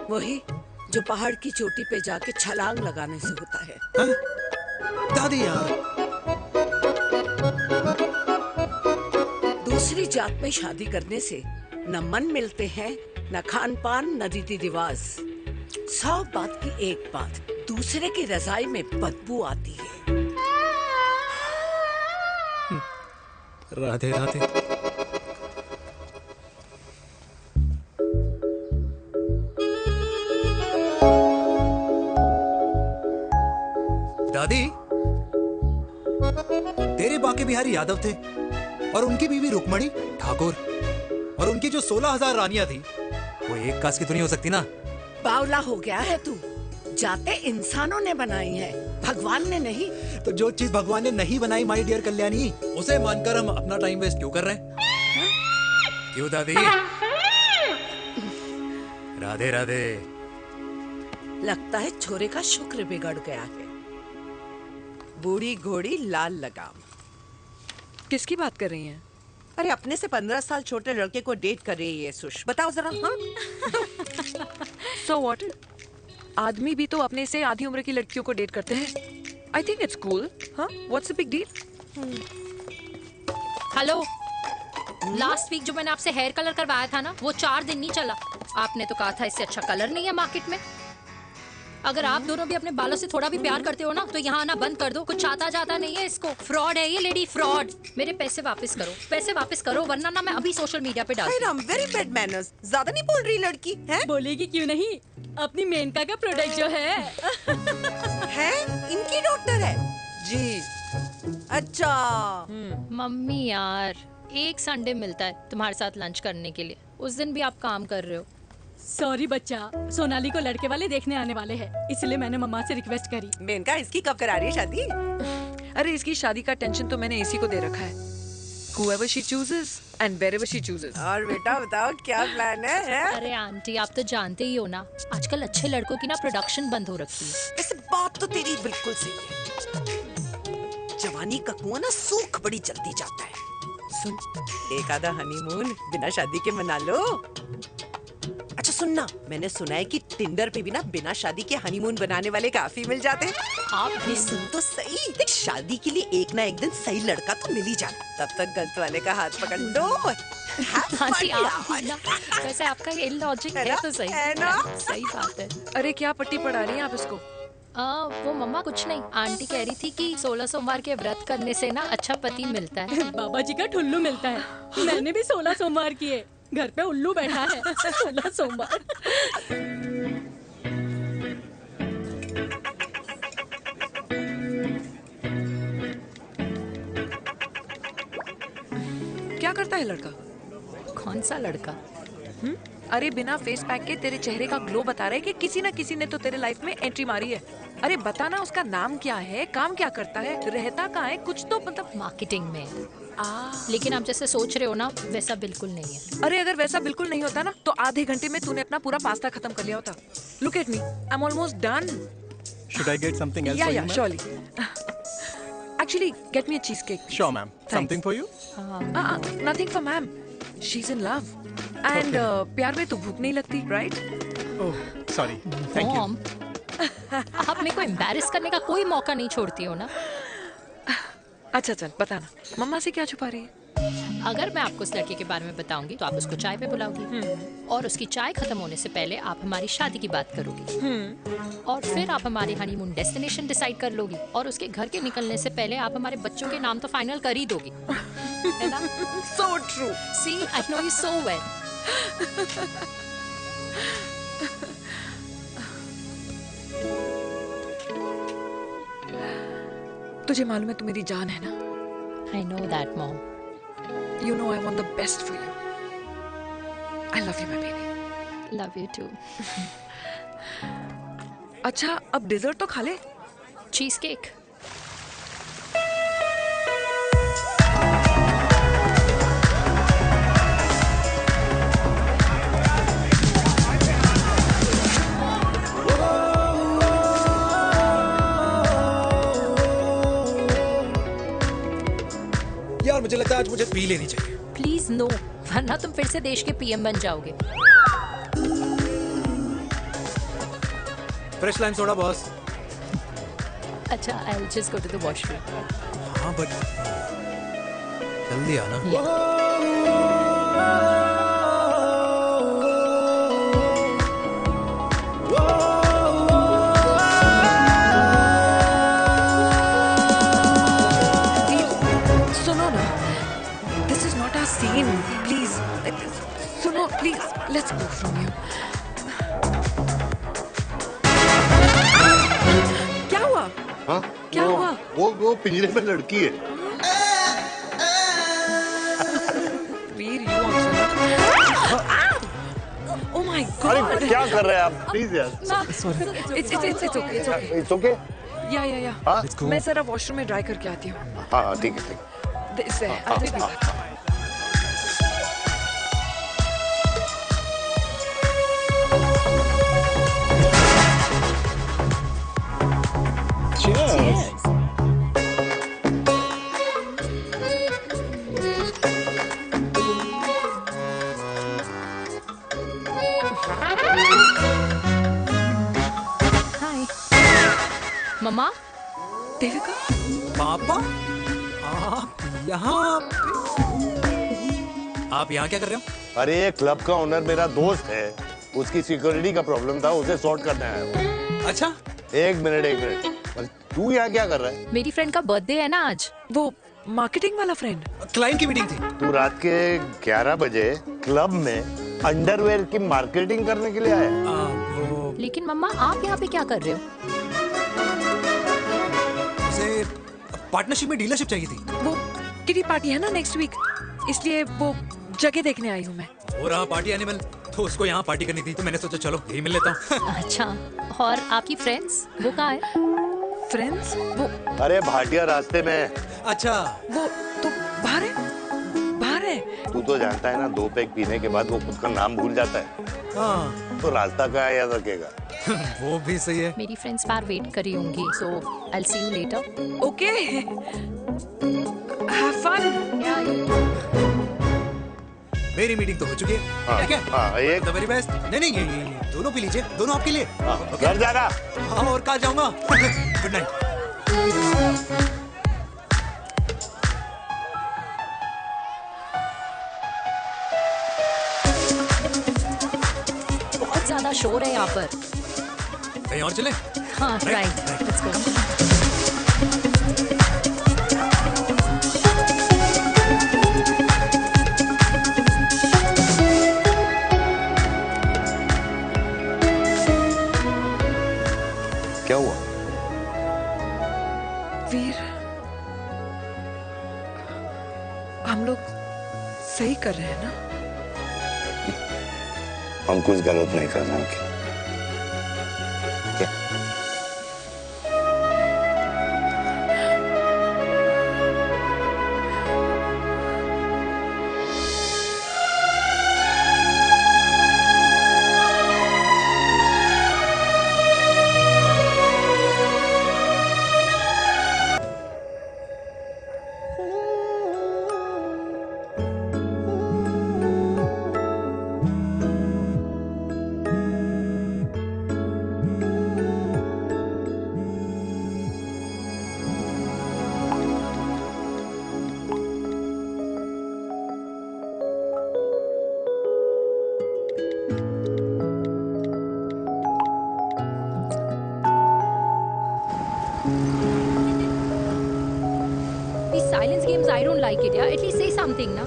वही जो पहाड़ की चोटी पे जाके छलांग लगाने से होता है। हाँ? दादी यार, दूसरी जात में शादी करने से न मन मिलते हैं, न खान पान, न रीति रिवाज। 100 बात की एक बात, दूसरे की रजाई में बदबू आती है। राधे राधे। दादी, तेरे बाके बिहारी यादव थे और उनकी बीवी रुक्मणी ठाकुर, और उनकी जो 16,000 रानियां थी वो एक कास्ट की तो नहीं हो सकती ना। बावला हो गया है तू। जाते इंसानों ने बनाई है, भगवान ने नहीं। तो जो चीज भगवान ने नहीं बनाई माय डियर कल्याणी, उसे मानकर हम अपना टाइम वेस्ट क्यों कर रहे हैं? क्यों दादी? राधे राधे। लगता है छोरे का शुक्र बिगड़ गया है। बूढ़ी घोड़ी लाल लगाम। किसकी बात कर रही हैं? अरे अपने से 15 साल छोटे लड़के को डेट कर रही है सुश। बताओ जरा। हाँ? So what? आदमी भी तो अपने से आधी उम्र की लड़कियों को डेट करते हैं। I think it's cool. हाँ? What's the big deal? Hello, last week जो मैंने आपसे हेयर कलर करवाया था ना, वो 4 दिन नहीं चला। आपने तो कहा था इससे अच्छा कलर नहीं है मार्केट में। अगर आप दोनों भी अपने बालों से थोड़ा भी प्यार करते हो ना, तो यहाँ आना बंद कर दो। कुछ आता जाता नहीं है इसको। फ्रॉड है ये लेडी, फ्रॉड। मेरे पैसे वापस करो, पैसे वापस करो, वरना ना मैं अभी सोशल मीडिया पे डाल दूँ। Very bad manners. ज्यादा नहीं बोल रही लड़की है? बोलेगी क्यों नहीं? अपनी मेनका का प्रोडक्ट जो है इनकी डॉक्टर है जी। अच्छा मम्मी यार, एक संडे मिलता है तुम्हारे साथ लंच करने के लिए, उस दिन भी आप काम कर रहे हो। सॉरी बच्चा, सोनाली को लड़के वाले देखने आने वाले हैं, इसलिए मैंने मम्मा से रिक्वेस्ट करी। मेनका, इसकी कब करा रही है शादी? अरे इसकी शादी का टेंशन तो मैंने इसी को दे रखा है। Whoever she chooses and wherever she chooses. और बेटा बताओ क्या प्लान है? अरे आंटी, आप तो जानते ही हो ना, आजकल अच्छे लड़कों की ना प्रोडक्शन बंद हो रखी है। ऐसे बात तो तेरी बिल्कुल सही है। जवानी का कुआं ना सूख बड़ी जल्दी जाता है। सुन, एक आधा हनीमून बिना शादी के मना लो। अच्छा सुनना, मैंने सुना है कि टिंडर पे भी ना बिना शादी के हनीमून बनाने वाले काफी मिल जाते हैं। आप भी सुन तो सही, देख शादी के लिए एक ना एक दिन सही लड़का तो मिल ही जाता, तब तक गलत वाले का हाथ पकड़ लो। आंटी आप भी ना, वैसे आपका ये लॉजिक है तो सही है ना? सही बात है। अरे क्या पट्टी पढ़ा रही हैं आप इसको? वो मम्मा कुछ नहीं, आंटी कह रही थी कि 16 सोमवार के व्रत करने से ना अच्छा पति मिलता है। बाबा जी का ठुल्लू मिलता है। मैंने भी 16 सोमवार किए, घर पे उल्लू बैठा है। 16 सोमवार। क्या करता है लड़का? कौन सा लड़का? अरे बिना फेस पैक के तेरे चेहरे का ग्लो बता रहा है कि किसी ना किसी ने तो तेरे लाइफ में एंट्री मारी है। अरे बता ना, उसका नाम क्या है, काम क्या करता है, रहता कहाँ है, कुछ तो मतलब। मार्केटिंग में। लेकिन आप जैसे सोच रहे हो ना, वैसा बिल्कुल नहीं है। अरे अगर वैसा बिल्कुल नहीं होता ना, तो आधे घंटे में तूने अपना पूरा पास्ता खत्म कर लिया होता। Look at me, I am almost done. Should I get something else for you, Yeah, ma'am? surely. Actually, get me a cheesecake. Sure, ma'am. Something for you? Nothing for ma'am. She's in love. And प्यार में तो भूख नहीं लगती, right? Oh, sorry. Thank you. Mom, आप मेरे को embarrass करने का कोई मौका नहीं छोड़ती हो ना। अच्छा चल बताना, मम्मा से क्या छुपा रही है? अगर मैं आपको उस लड़के के बारे में बताऊंगी तो आप उसको चाय पे बुलाओगी, और उसकी चाय खत्म होने से पहले आप हमारी शादी की बात करोगी, और फिर आप हमारे हनीमून डेस्टिनेशन डिसाइड कर लोगी, और उसके घर के निकलने से पहले आप हमारे बच्चों के नाम तो फाइनल कर ही दोगी, है ना? So true. See, I know you so well. तुझे मालूम है तू मेरी जान है ना? I know that, Mom. You know I want the best for you. I love you, my baby. Love you too. अच्छा, अब डिजर्ट तो खा ले। Cheese cake. यार मुझे लगता है आज मुझे पी लेनी चाहिए। प्लीज नो, वरना तुम फिर से देश के पीएम बन जाओगे। Fresh lime soda boss. अच्छा, I'll just go to the washroom. हाँ बट जल्दी आना। सुनो ना, this is not our scene. Please, सुनो, please, let's go from here. क्या हुआ? हाँ? क्या हुआ? वो पिंजरे में लड़की है। वीर, you also. Oh my God! अरे क्या कर रहे हैं आप? प्लीज यार। Sorry. It's okay. It's okay. It's okay? Yeah. हाँ? मैं जरा वॉशरूम में ड्राई करके आती हूँ। हाँ ठीक है। This है। I'll just be back. Cheers. Hi. मम्मा? देविका? पापा? आप यहाँ क्या कर रहे हो? अरे ये क्लब का ओनर मेरा दोस्त है, उसकी सिक्योरिटी का प्रॉब्लम था, उसे सॉर्ट करने आया हूँ। अच्छा? एक मिनट। तू यहाँ क्या कर रहा है? मेरी फ्रेंड का बर्थडे है ना आज। वो मार्केटिंग वाला फ्रेंड। क्लाइंट की मीटिंग थी। तू रात के 11 बजे क्लब में अंडरवेयर की मार्केटिंग करने के लिए आया? लेकिन मम्मा, आप यहाँ पे क्या कर रहे हो? उसे पार्टनरशिप में डीलरशिप चाहिए थी। वो किटी पार्टी है ना नेक्स्ट वीक, इसलिए वो जगह देखने आई हूँ मैं। हो रहा पार्टी एनिमल, तो उसको यहाँ पार्टी करनी थी, तो मैंने सोचा चलो यही मिल लेता हूँ। अच्छा, और आपकी फ्रेंड्स वो कहाँ है? फ्रेंड्स? वो अरे भाटिया रास्ते में। अच्छा, वो तो बाहर है। तू तो जानता है ना, 2 पैक पीने के बाद वो खुद का नाम भूल जाता है। हाँ। तो रास्ता क्या याद रखेगा? वो भी सही है। मेरी फ्रेंड्स बाहर वेट कर रही होंगी, so I'll see you later. Okay. Have fun. मेरी मीटिंग तो हो चुकी है। हाँ, ठीक है? हाँ, एक The very best. नहीं, ये दोनों पी लीजिए, दोनों आपके लिए। घर जाना। हाँ, और कल जाऊंगा। Good night. बहुत ज्यादा शोर है यहाँ पर। कहीं और चले? हाँ, राइट, लेट्स गो। क्या हुआ? वीर, हम लोग सही कर रहे हैं ना? हम कुछ गलत नहीं कर रहे हैं। These silence games, I don't like it, यार. At least say something, ना.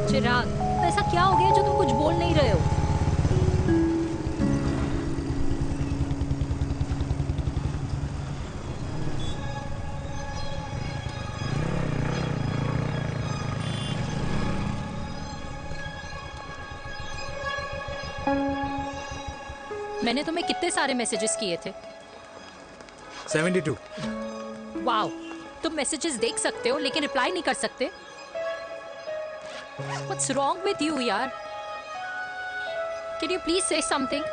चिराग, ऐसा क्या हो गया जो तुम कुछ बोल नहीं रहे हो? मैंने तुम्हें कितने सारे मैसेजेस किए थे? 72। वाओ, तुम मैसेजेस देख सकते हो लेकिन रिप्लाई नहीं कर सकते? What's wrong with you यार? Can you please say something?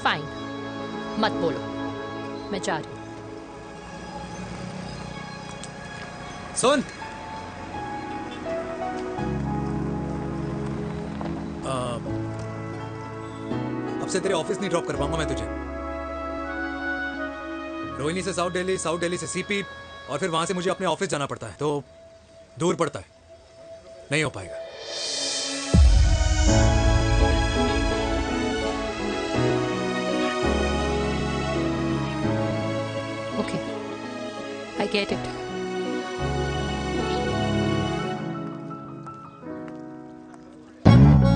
Fine, मत बोलो, मैं जा रही हूँ। सुन, अब से तेरे ऑफिस नहीं ड्रॉप कर पाऊंगा मैं तुझे। रोहिणी से साउथ दिल्ली से सीपी, और फिर वहां से मुझे अपने ऑफिस जाना पड़ता है, तो दूर पड़ता है, नहीं हो पाएगा। Okay, I get it.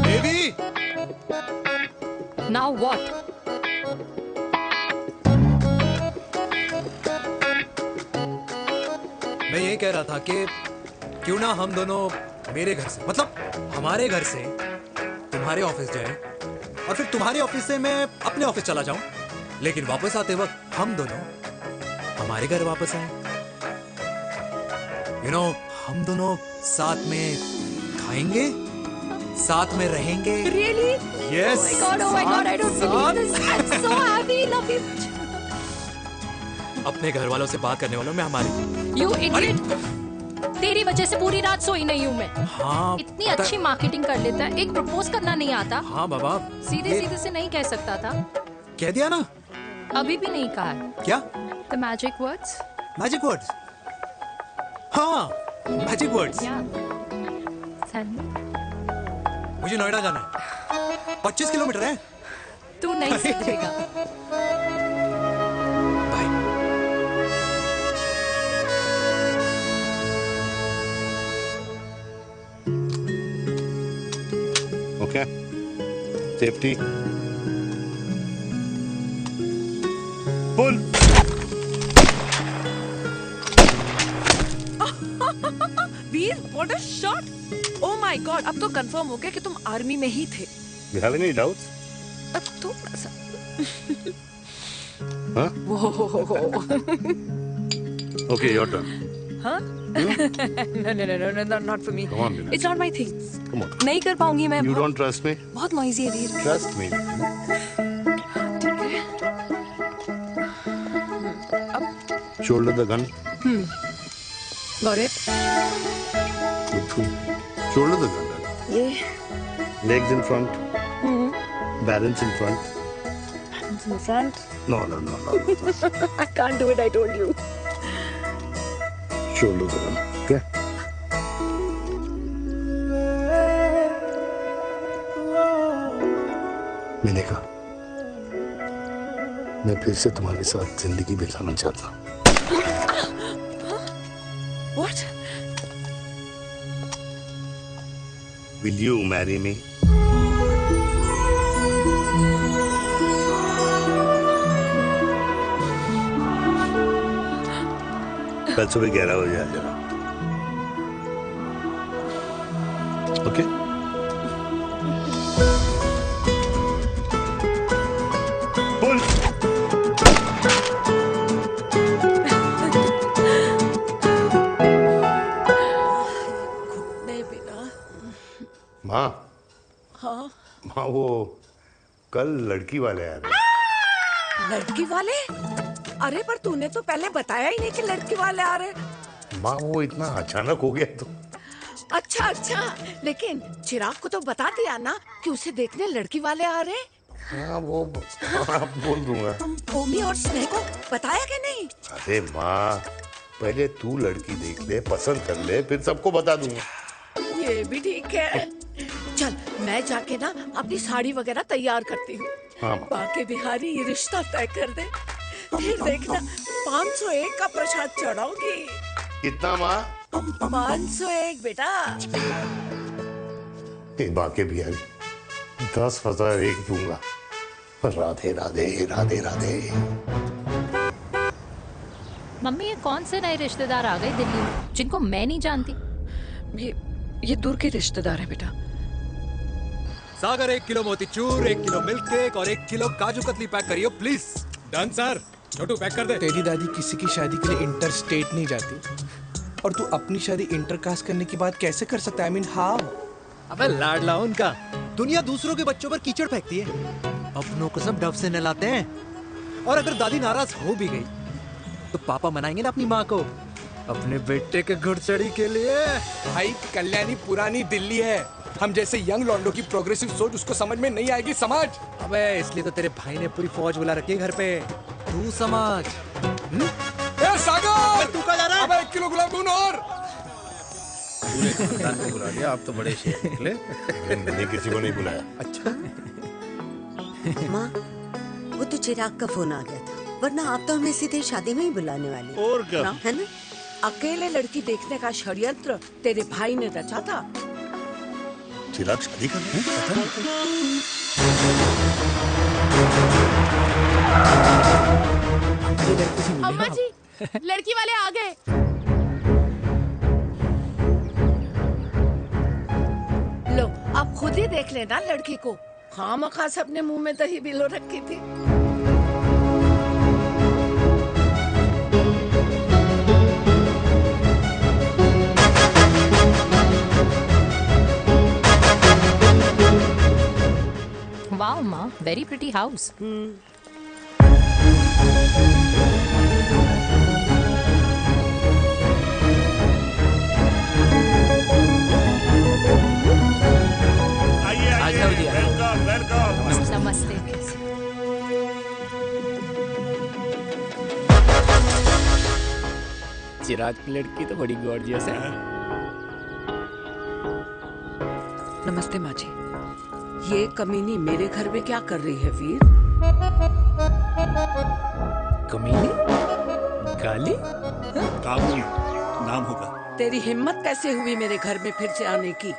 Devi! Now what? मैं ये कह रहा था कि क्यों ना हम दोनों मेरे घर से, मतलब हमारे घर से तुम्हारे ऑफिस जाएं, और फिर तुम्हारे ऑफिस से मैं अपने ऑफिस चला जाऊं, लेकिन वापस आते वक्त हम दोनों हमारे घर वापस आए। यू नो, हम दोनों साथ में खाएंगे, साथ में रहेंगे। Really? Yes. Oh my God, I don't believe this. I'm so happy, love you. अपने घर वालों से बात करने वालों में हमारी। You idiot. तेरी वजह से पूरी रात सोई नहीं हूँ मैं। हाँ, इतनी अच्छी मार्केटिंग कर लेता है, एक प्रपोज करना नहीं आता। हाँ बाबा, सीधे से नहीं कह सकता था। कह दिया ना। अभी भी नहीं कहा है। क्या? The magic words. Magic words? हाँ, मैजिक वर्ड्स। मुझे नोएडा जाना है, 25 किलोमीटर है। तू नहीं समझेगा। Okay. Safety. Pull. Veer, what a shot! Oh my God, अब तो कंफर्म हो गया कि तुम आर्मी में ही थे। You have any doubts? अब थोड़ा सा। Huh? Okay, your turn. हाँ? No, not for me. Come on, Meena. It's not my thing. Come on. नहीं कर पाऊंगी मैं। You don't trust me? बहुत noisy है वीर। Trust me. Shoulder the gun. Got it. Good. Shoulder the gun. ये। Legs in front. Balance in front. Hands in front. No. I can't do it. I told you. Shoulder the gun. Okay. मैंने कहा, मैं फिर से तुम्हारे साथ जिंदगी बिताना चाहता हूँ। What? Will you marry me? कल सुबह 11 बजे आ जाना। ओके? पुल। माँ, हाँ, माँ वो कल लड़की वाले आ रहे। लड़की वाले? अरे पर तूने तो पहले बताया ही नहीं कि लड़की वाले आ रहे। माँ वो इतना अचानक हो गया तो। अच्छा, लेकिन चिराग को तो बता दिया ना कि उसे देखने लड़की वाले आ रहे। हाँ वो बोल दूंगा। ओमी और स्नेह को बताया कि नहीं? अरे माँ, पहले तू लड़की देख ले, पसंद कर ले, फिर सबको बता दूंगा। ये भी ठीक है। चल मैं जाके ना अपनी साड़ी वगैरह तैयार करती हूँ। हाँ। बाकी बिहारी ये रिश्ता तय कर दे, फिर देखना 501 का प्रसाद चढ़ाऊंगी। कितना माँ? 501 बेटा। बाकी बिहारी 10,001 दूंगा। राधे राधे राधे राधे। मम्मी, ये कौन से नए रिश्तेदार आ गए दिल्ली में जिनको मैं नहीं जानती? ये दूर के रिश्तेदार हैं बेटा। Sagar 1 kilo motichoor, 1 kilo milk cake और 1 किलो काजू कतली पैक करियो please. Done sir. Chhotu pack कर दे। तेरी दादी किसी की शादी के लिए इंटर स्टेट नहीं जाती, और तू अपनी शादी इंटर कास्ट करने की बात कैसे कर सकता है? I mean, how? अबे लाडला उनका। दुनिया दूसरों के बच्चों पर कीचड़ फेंकती है, अपनों को सब डब से नहलाते हैं। और अगर दादी नाराज हो भी गई तो पापा मनाएंगे ना अपनी माँ को अपने बेटे के घुड़चड़ी के लिए। भाई कल्याणी पुरानी दिल्ली है, हम जैसे यंग लॉन्डो की प्रोग्रेसिव सोच उसको समझ में नहीं आएगी, समझ। अबे इसलिए तो तेरे भाई ने पूरी फौज बुला रखी है घर पे, तू समझ। ए सागर, तू कहाँ जा रहा है? अबे 1 किलो गुलाब जामुन और। पूरे खानदान को बुला लिया, आप तो बड़े शेर निकले। मैंने किसी को नहीं बुलाया। अच्छा माँ, वो तो चिराग का फोन आ गया था, वरना आप तो हमें सीधे शादी में ही बुलाने वाली। और क्या? है ना? अकेले लड़की देखने का षड्यंत्र तेरे भाई ने रचा था। चिराग शादी कर अम्मा जी, लड़की वाले आ गए। लो अब खुद ही देख लेना लड़की को, खामखा से अपने मुंह में दही बिलो रखी थी। वाओ माँ, वेरी प्रिटी हाउस। आइए वेलकम वेलकम। नमस्ते। चिराग की लड़की तो बड़ी गॉर्जियस है। नमस्ते माँ जी। ये कमीनी मेरे घर में क्या कर रही है वीर? कमीनी? गाली? काबुल नाम होगा। तेरी हिम्मत कैसे हुई मेरे घर में फिर से आने की?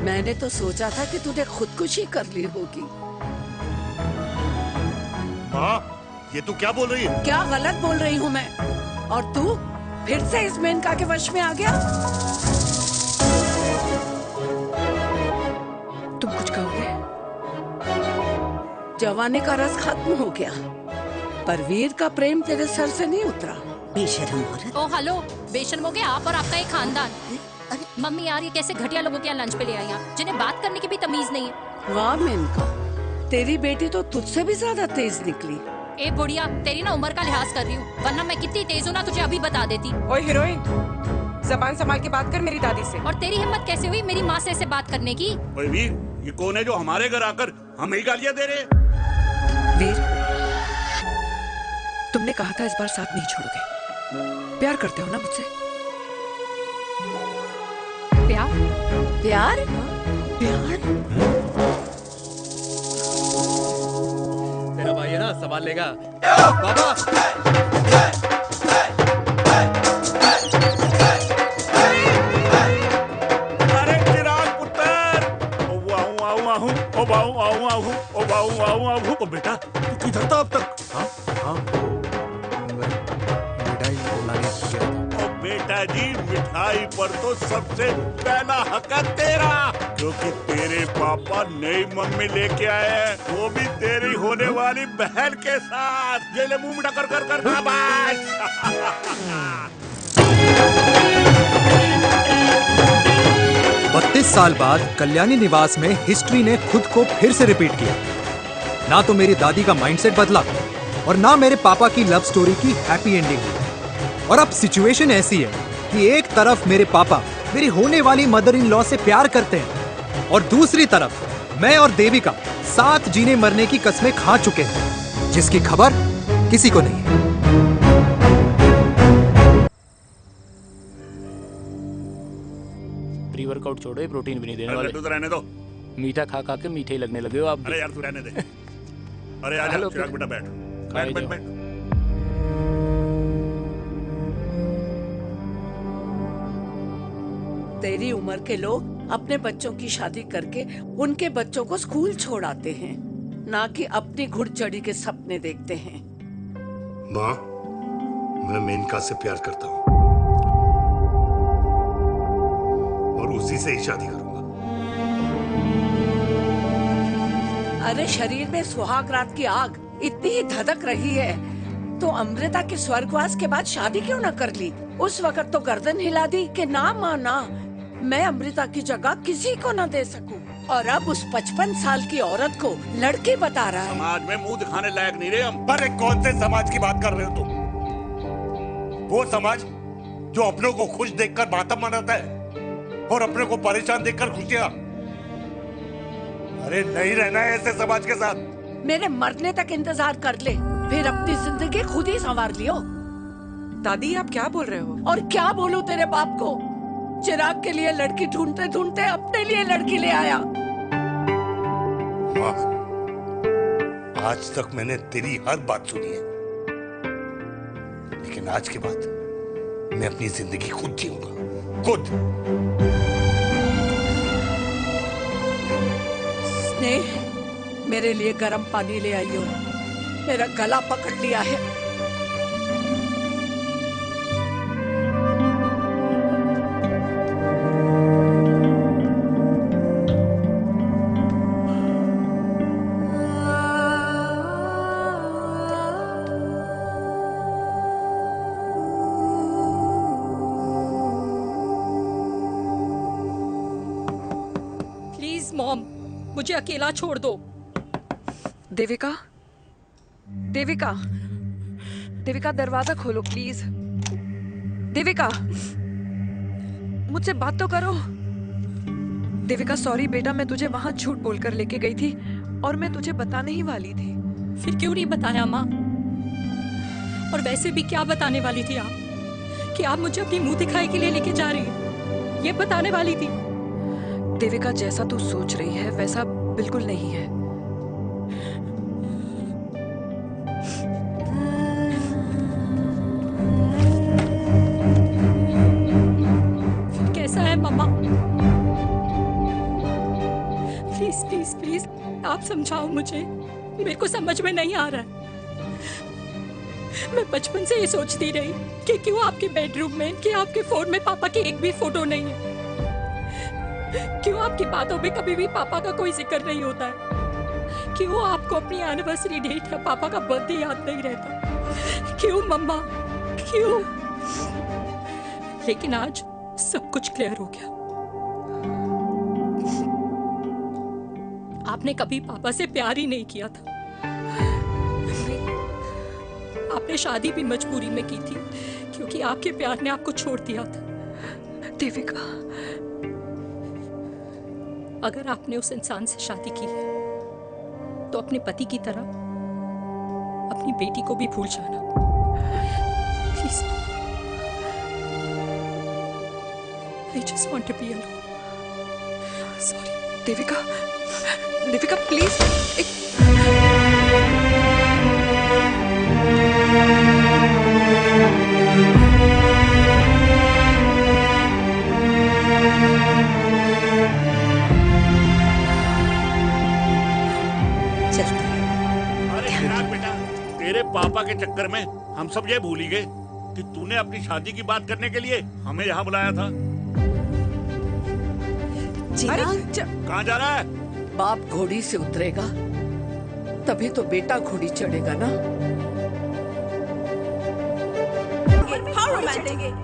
मैंने तो सोचा था कि तूने खुदकुशी कर ली होगी। माँ, ये तू क्या बोल रही है? क्या गलत बोल रही हूँ मैं? और तू फिर से इस मेनका के वश में आ गया? तुम कुछ कहोगे? जवानी का रस खत्म हो गया, पर वीर का प्रेम तेरे सर से नहीं उतरा। बेशर्म औरत। ओ हेलो, बेशर्म हो गए आप और आपका एक खानदान। मम्मी यार, ये कैसे घटिया लोगों के यहाँ लंच पे ले आई आप, जिन्हें बात करने की भी तमीज नहीं है। वाह मेनका, तेरी बेटी तो तुझसे भी ज्यादा तेज निकली। ए बुढ़िया, तेरी ना उम्र का लिहाज कर रही हूँ, वरना मैं कितनी तेज हूँ ना तुझे अभी बता देती। ओए हीरोइन, जबान संभाल के बात कर मेरी दादी से। और तेरी हिम्मत कैसे हुई मेरी माँ से ऐसे बात करने की? ओए वीर, ये कौन है जो हमारे घर आकर हमें ही गालियां दे रहे? वीर, तुमने कहा था इस बार साथ नहीं छोड़ोगे। प्यार करते हो ना मुझसे? प्यार? प्यार? प्यार? तेरा भाई है ना, संभाल लेगा। बाबा अरे चिराग पुत्र, ओ बाऊ, ओ बेटा तू किधर था अब तक? मिठाई लाने गया था। ओ बेटा जी, मिठाई पर तो सबसे पहला हक है तेरा, क्योंकि तेरे पापा नई मम्मी लेके आए हैं, वो भी तेरी होने वाली बहन के साथ। ये ले मुंह मीठा कर कर कर शाबाश। 32 साल बाद कल्याणी निवास में हिस्ट्री ने खुद को फिर से रिपीट किया। ना तो मेरी दादी का माइंडसेट बदला और ना मेरे पापा की लव स्टोरी की हैप्पी एंडिंग हुई। और अब सिचुएशन ऐसी है कि एक तरफ मेरे पापा मेरी होने वाली मदर इन लॉ से प्यार करते हैं और दूसरी तरफ मैं और देविका साथ जीने मरने की कस्में खा चुके हैं, जिसकी खबर किसी को नहीं है। प्री वर्कआउट छोड़ो, ये प्रोटीन भी नहीं देने अरे वाले। लड्डू तो रहने दो। मीठा खा खा के मीठे ही लगने लगे हो आप भी। अरे यार तू रहने दे। अरे आजा हेलो, चिराग बेटा, बैठ खाए बैठ जाओ। बैठ। तेरी उम्र के लोग अपने बच्चों की शादी करके उनके बच्चों को स्कूल छोड़ आते हैं, ना कि अपनी घुड़चढ़ी के सपने देखते हैं। माँ, मैं मेनका से प्यार करता हूँ और उसी से ही शादी करूंगा। अरे शरीर में सुहाग रात की आग इतनी ही धधक रही है तो अमृता के स्वर्गवास के बाद शादी क्यों न कर ली? उस वक्त तो गर्दन हिला दी कि ना माना, मैं अमृता की जगह किसी को न दे सकूं। और अब उस 55 साल की औरत को लड़की बता रहा है। समाज में मुंह दिखाने लायक नहीं रहे हम। अरे कौन से समाज की बात कर रहे हो तुम? वो समाज जो अपनों को खुश देखकर मातम मनाता है और अपने को परेशान देखकर खुशियां। अरे नहीं रहना है ऐसे समाज के साथ। मेरे मरने तक इंतजार कर ले, फिर अपनी जिंदगी खुद ही संवार लियो। दादी आप क्या बोल रहे हो? और क्या बोलूं तेरे बाप को? चिराग के लिए लड़की ढूंढते ढूंढते अपने लिए लड़की ले आया। माँ, आज तक मैंने तेरी हर बात सुनी है, लेकिन आज के बाद मैं अपनी जिंदगी खुद जीऊंगा, खुद। स्नेह, मेरे लिए गर्म पानी ले आइयो, मेरा गला पकड़ लिया है। प्लीज मॉम, मुझे अकेला छोड़ दो। देविका, देविका, देविका दरवाजा खोलो प्लीज। देविका, मुझसे बात तो करो। देविका सॉरी बेटा, मैं तुझे वहां झूठ बोलकर लेके गई थी और मैं तुझे बताने ही वाली थी। फिर क्यों नहीं बताया माँ? और वैसे भी क्या बताने वाली थी आप? कि आप मुझे अपनी मुंह दिखाई के लिए लेके जा रही हैं, ये बताने वाली थी। देविका जैसा तू सोच रही है वैसा बिल्कुल नहीं है। कैसा है मम्मा? प्लीज प्लीज प्लीज आप समझाओ मुझे, मेरे को समझ में नहीं आ रहा है। मैं बचपन से ये सोचती रही कि क्यों आपके बेडरूम में, कि आपके फोन में पापा की एक भी फोटो नहीं है, क्यों आपकी बातों में कभी भी पापा का कोई जिक्र नहीं होता है, क्यों आपको अपनी एनिवर्सरी डेट या पापा का बर्थडे याद नहीं रहता, क्यों मम्मा, क्यों? लेकिन आज सब कुछ क्लियर हो गया। आपने कभी पापा से प्यार ही नहीं किया था। आपने शादी भी मजबूरी में की थी क्योंकि आपके प्यार ने आपको छोड़ दिया था। देविका, अगर आपने उस इंसान से शादी की है तो अपने पति की तरह अपनी बेटी को भी भूल जाना please. I just want to be alone. Sorry, Devika, Devika please. अरे चिराग बेटा, तेरे पापा के चक्कर में हम सब ये भूल ही गए कि तूने अपनी शादी की बात करने के लिए हमें यहाँ बुलाया था। कहाँ जा रहा है? बाप घोड़ी से उतरेगा तभी तो बेटा घोड़ी चढ़ेगा ना।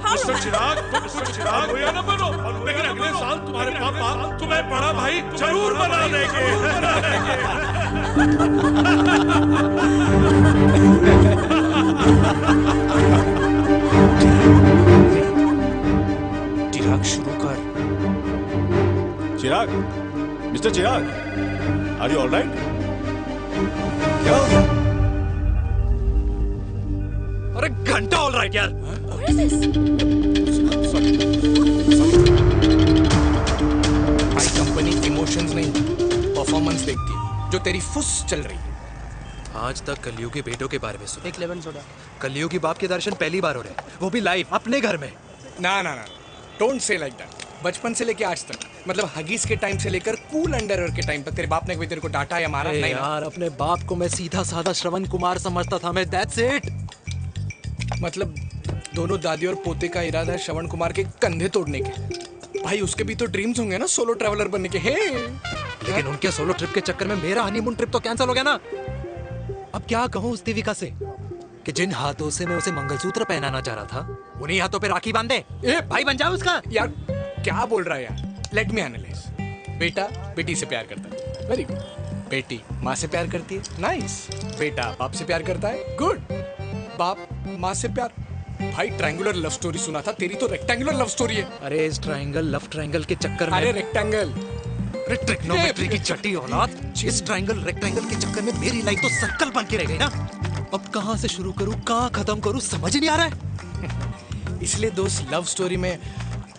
मिस्टर चिराग, मिस्टर चिराग भैया ना बनो, लेकिन अगले साल तुम्हारे पापा तुम्हें बड़ा भाई जरूर बना देंगे। चिराग शुरू कर। Chirag, mister Chirag, are you alright? अरे घंटा ऑलराइट यार। भाई कंपनी इमोशंस नहीं परफॉर्मेंस देखती है, जो तेरी फुस चल रही है। आज तक कलयुगी बेटों के बारे में सुना। एक लेमन सोडा। कलयुगी बाप के दर्शन पहली बार हो रहे हैं, वो भी लाइव अपने घर में। ना ना ना, डोंट से लाइक दैट। बचपन से लेके आज तक, मतलब हगीज के टाइम से लेकर कूल अंडरवेयर के टाइम तक तेरे बाप ने कभी तेरे को डांटा या मारा? नहीं यार, अपने बाप को मैं सीधा साधा श्रवण कुमार समझता था मैं, दैट्स इट। मतलब दोनों दादी और पोते का इरादा है श्रवण कुमार के कंधे तोड़ने के। भाई उसके भी तो ड्रीम्स होंगे ना सोलो ट्रैवलर बनने के। हे लेकिन उनके सोलो ट्रिप के चक्कर में मेरा हनीमून ट्रिप तो कैंसिल हो गया ना। अब क्या कहूँ उस देविका से कि जिन हाथों से मैं उसे मंगलसूत्र पहनाना चाह रहा था उन्हीं हाथों पे राखी बांध दे। ए भाई बन जाओ उसका। यार क्या बोल रहा है यार? Let me analyse. बेटा बेटी से प्यार करता है, वेरी गुड। बेटी माँ से प्यार करती है, नाइस। बेटा बाप से प्यार करता है, गुड। बाप माँ से प्यार। भाई ट्रायंगुलर लव स्टोरी सुना था, तेरी तो रेक्टेंगुलर लव स्टोरी है। अरे इस ट्रायंगल लव ट्रायंगल के चक्कर में, अरे रेक्टेंगल, अरे ट्रिग्नोमेट्री की चट्टी औलाद, इस ट्रायंगल रेक्टेंगल के चक्कर में मेरी लाइफ तो सर्कल बन के रह गई ना। अब कहाँ से शुरू करूँ, कहाँ खत्म करूँ, समझ ही नहीं आ रहा है। इसलिए दोस्त लव स्टोरी में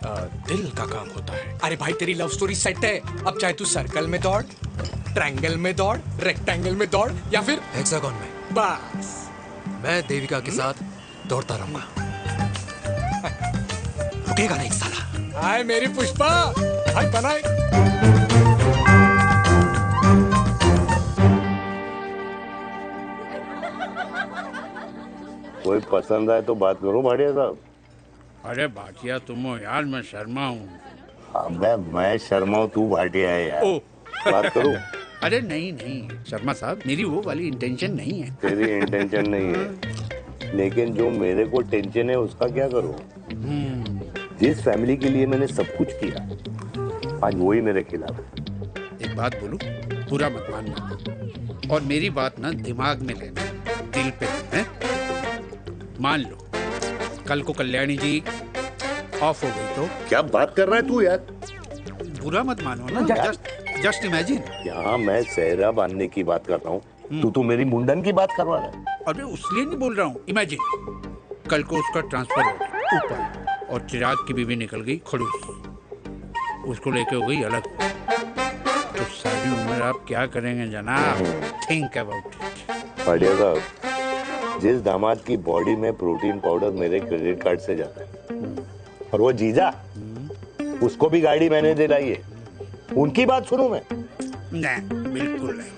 दिल का काम होता है। अरे भाई तेरी लव स्टोरी सेट है, अब चाहे तू सर्कल में दौड़, ट्रायंगल में दौड़, रेक्टेंगल में दौड़ या फिर हेक्सागोन में, बस मैं देविका के साथ दौड़ता रहूंगा। रुकेगा नहीं साला। हाय मेरी पुष्पा, हाय बनाए। कोई पसंद आए तो बात करो भाटिया साहब। अरे भाटिया तुम हो यार, मैं शर्मा हूँ। अबे मैं शर्मा हूँ, तू भाटिया है यार। बात करो। अरे नहीं नहीं शर्मा साहब, मेरी वो वाली इंटेंशन नहीं है। तेरी इंटेंशन नहीं है, लेकिन जो मेरे को टेंशन है उसका क्या करूँ? जिस फैमिली के लिए मैंने सब कुछ किया, आज वही मेरे खिलाफ है। एक बात बोलूं, बुरा मत मानना, और मेरी बात ना दिमाग में लेना, दिल पे है। मान लो कल को कल्याणी जी ऑफ हो गई तो क्या बात कर रहा है तू यार? बुरा मत मानो ना, जस्ट इमेजिन। यहाँ मैं सेहरा बांधने की बात कर रहा हूँ, तू तो मेरी मुंडन की बात करवा रहा है। अरे उसलिए नहीं बोल रहा हूँ, इमेजिन कल को उसका ट्रांसफर हो गया ऊपर और चिराग की बीवी निकल गई खड़ूस, उसको लेके हो गई अलग। तो सारी उम्र आप क्या करेंगे जनाब? Think about it. बढ़िया साहब, जिस दामाद की बॉडी में प्रोटीन पाउडर मेरे क्रेडिट कार्ड से जाता है, और वो जीजा, उसको भी गाड़ी मैंने दिलाई है, उनकी बात सुनूं मैं? नहीं, बिल्कुल नहीं।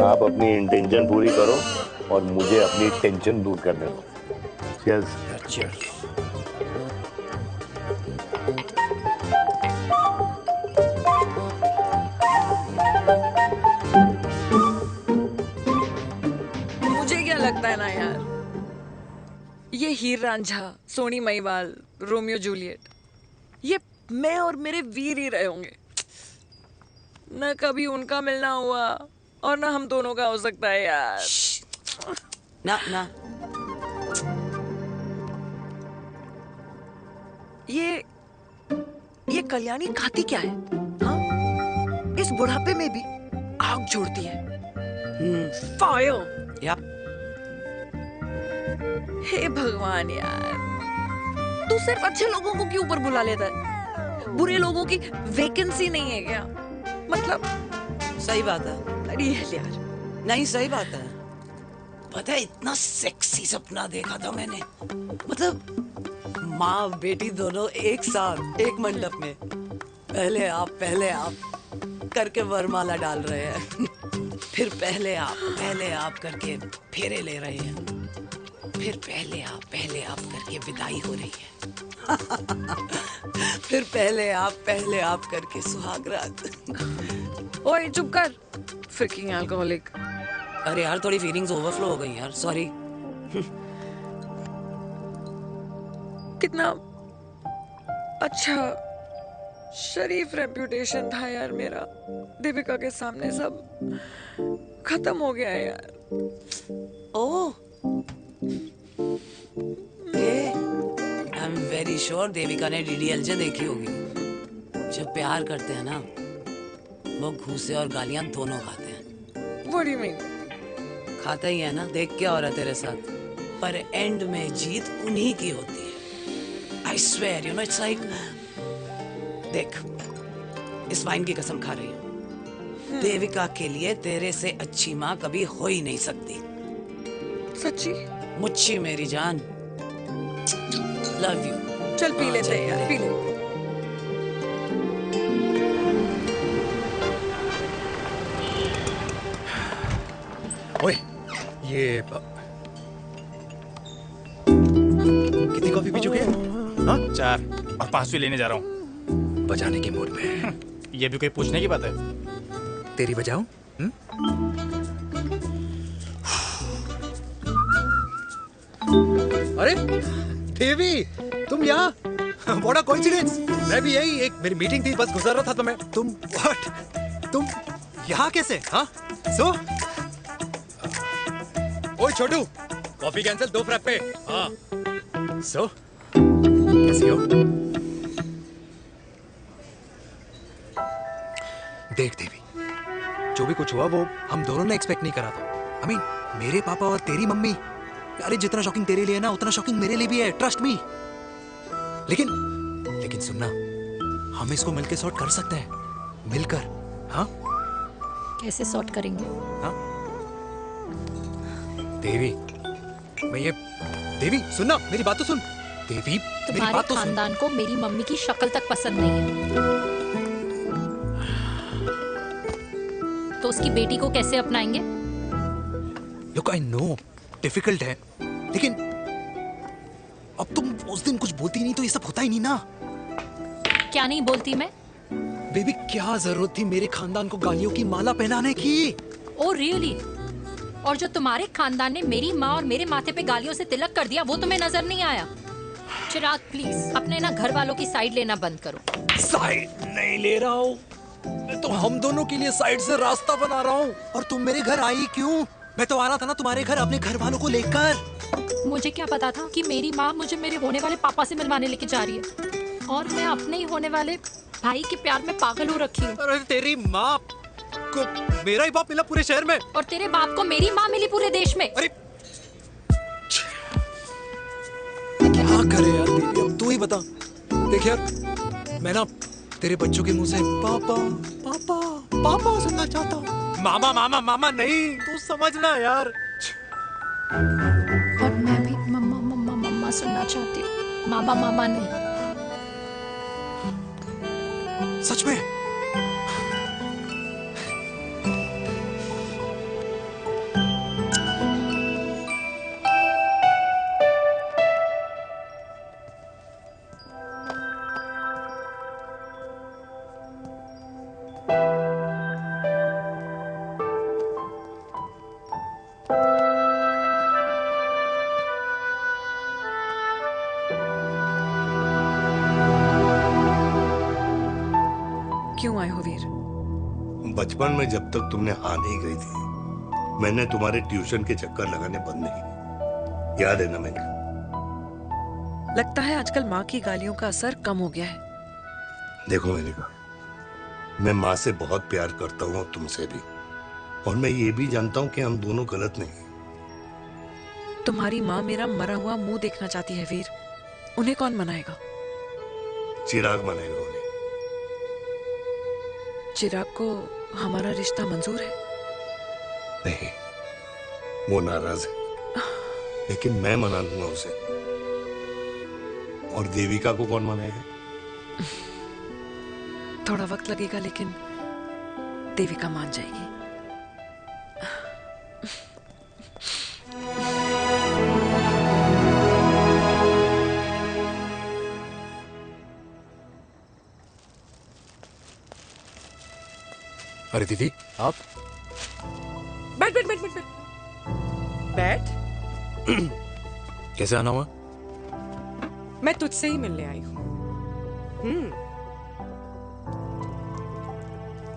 आप अपनी इंटेंशन पूरी करो और मुझे अपनी टेंशन दूर करने दो। चीयर्स। चीयर्स। मुझे क्या लगता है ना यार, ये हीर रांझा, सोनी महिवाल, रोमियो जूलियट, ये मैं और मेरे वीर ही रहे होंगे। न कभी उनका मिलना हुआ और ना हम दोनों का हो सकता है यार। ना ना, ये कल्याणी खाती क्या है? हाँ? इस बुढ़ापे में भी आग छोड़ती है। फायर। या हे भगवान यार, तू सिर्फ अच्छे लोगों को क्यों ऊपर बुला लेता है? बुरे लोगों की वैकेंसी नहीं है क्या? मतलब सही बात है। अरे यार, नहीं सही बात है। पता है इतना सेक्सी सपना देखा था मैंने, मतलब माँ बेटी दोनों एक साथ एक मंडप में, पहले आप करके वरमाला डाल रहे हैं, फिर पहले आप करके फेरे ले रहे हैं, फिर पहले आप करके विदाई हो रही है, फिर पहले आप करके सुहाग रात। ओए चुप कर, फ्रिकिंग अल्कोहलिक। अरे यार थोड़ी फीलिंग्स ओवरफ्लो हो गई यार, सॉरी। कितना अच्छा शरीफ रेप्यूटेशन था यार मेरा, दीपिका के सामने सब खत्म हो गया है यार। Oh, I am very sure Devika ने डीडीएलजे देखी होगी। जब प्यार करते हैं ना, वो घूसे और गालियां दोनों खाते हैं। What do you mean? खाता ही है ना, देख क्या हो रहा है तेरे साथ, पर एंड में जीत उन्हीं की होती है। I swear, you know, it's like, देख, इस वाइन की कसम खा रही हूँ, देविका के लिए तेरे से अच्छी माँ कभी हो ही नहीं सकती। सच्ची? मुच्छी मेरी जान, लव यू। चल पी लेते हैं यार, पी ले। ओए, ये कितनी कॉफी पी चुके हैं? हाँ? 4 और 5वीं लेने जा रहा हूँ। बजाने के मूड में। ये भी कोई पूछने की बात है? तेरी बजाऊं? अरे देवी, तुम यहाँ? What a coincidence! मैं भी यही, एक मेरी मीटिंग थी, बस गुजर रहा था तो मैं, तुम यहाँ कैसे? हाँ? ओए छोटू, कॉफी कैंसिल, 2 फ्रैप्पे। हाँ। कैसी हो? देख देवी, जो भी कुछ हुआ वो हम दोनों ने एक्सपेक्ट नहीं करा था। I mean, मेरे पापा और तेरी मम्मी, अरे जितना शॉकिंग तेरे लिए है ना, उतना शॉकिंग मेरे लिए भी है, ट्रस्ट मी। लेकिन सुनना, हम इसको मिलकर सॉर्ट कर सकते हैं, मिलकर। हाँ? कैसे सॉर्ट करेंगे? हाँ? देवी, देवी सुनना, मेरी बात तो सुन। देवी, मेरी तुम्हारे बात तो सुन। खानदान को मेरी मम्मी की शक्ल तक पसंद नहीं है, तो उसकी बेटी को कैसे अपनाएंगे? Look, I know, डिफिकल्ट है, लेकिन अब तुम उस दिन कुछ बोलती नहीं तो ये सब होता ही नहीं ना। क्या नहीं बोलती मैं? बेबी, क्या जरूरत थी मेरे खानदान को गालियों की माला पहनाने की? Oh really? और जो तुम्हारे खानदान ने मेरी माँ और मेरे माथे पे गालियों से तिलक कर दिया, वो तुम्हें नजर नहीं आया? चिराग प्लीज अपने ना घर वालों की साइड लेना बंद करो। साइड नहीं ले रहा हूँ, मैं तो हम दोनों के लिए साइड से रास्ता बना रहा हूँ। और तुम मेरे घर आई क्यों? मैं तो आ रहा था ना तुम्हारे घर अपने घर वालों को लेकर। मुझे क्या पता था कि मेरी माँ मुझे मेरे होने वाले पापा से मिलवाने लेके जा रही है, और मैं अपने ही होने वाले भाई के प्यार में पागल हो रखी हूँ। अरे तेरी माँ को मेरा ही बाप मिला पूरे शहर में, और तेरे बाप को मेरी माँ मिली पूरे देश में। अरे क्या करे यार दीदी, अब तू ही बता। देख यार, मैं ना तेरे बच्चों के मुंह से पापा पापा पापा सुनना चाहता हूँ, मामा मामा मामा नहीं, तू समझना यार। और मैं भी मम्मा मम्मा मम्मा सुनना चाहती हूँ, मामा मामा नहीं। सच में? क्यों आए हो वीर? बचपन में जब तक तुमने हाँ नहीं कही थी, मैंने तुम्हारे ट्यूशन के चक्कर लगाने बंद नहीं किए। याद है ना मैंने? लगता है आजकल माँ की गालियों का असर कम हो गया है। देखो मेरिका, मैं माँ से बहुत प्यार करता हूँ और तुमसे भी, और मैं ये भी जानता हूँ कि हम दोनों गलत नहीं। तुम्हारी माँ मेरा मरा हुआ मुंह देखना चाहती है वीर, उन्हें कौन मनाएगा? चिराग मनाएगा उन्हें। चिराग को हमारा रिश्ता मंजूर है? नहीं, वो नाराज है, लेकिन मैं मना लूंगा उसे। और देविका को कौन मनाएगा? थोड़ा वक्त लगेगा, लेकिन देविका मान जाएगी। अरे दीदी, आप बैठ बैठ बैठ बैठ बैठ बैठ। कैसे आना हुआ? मैं तुझसे ही मिलने आई हूँ।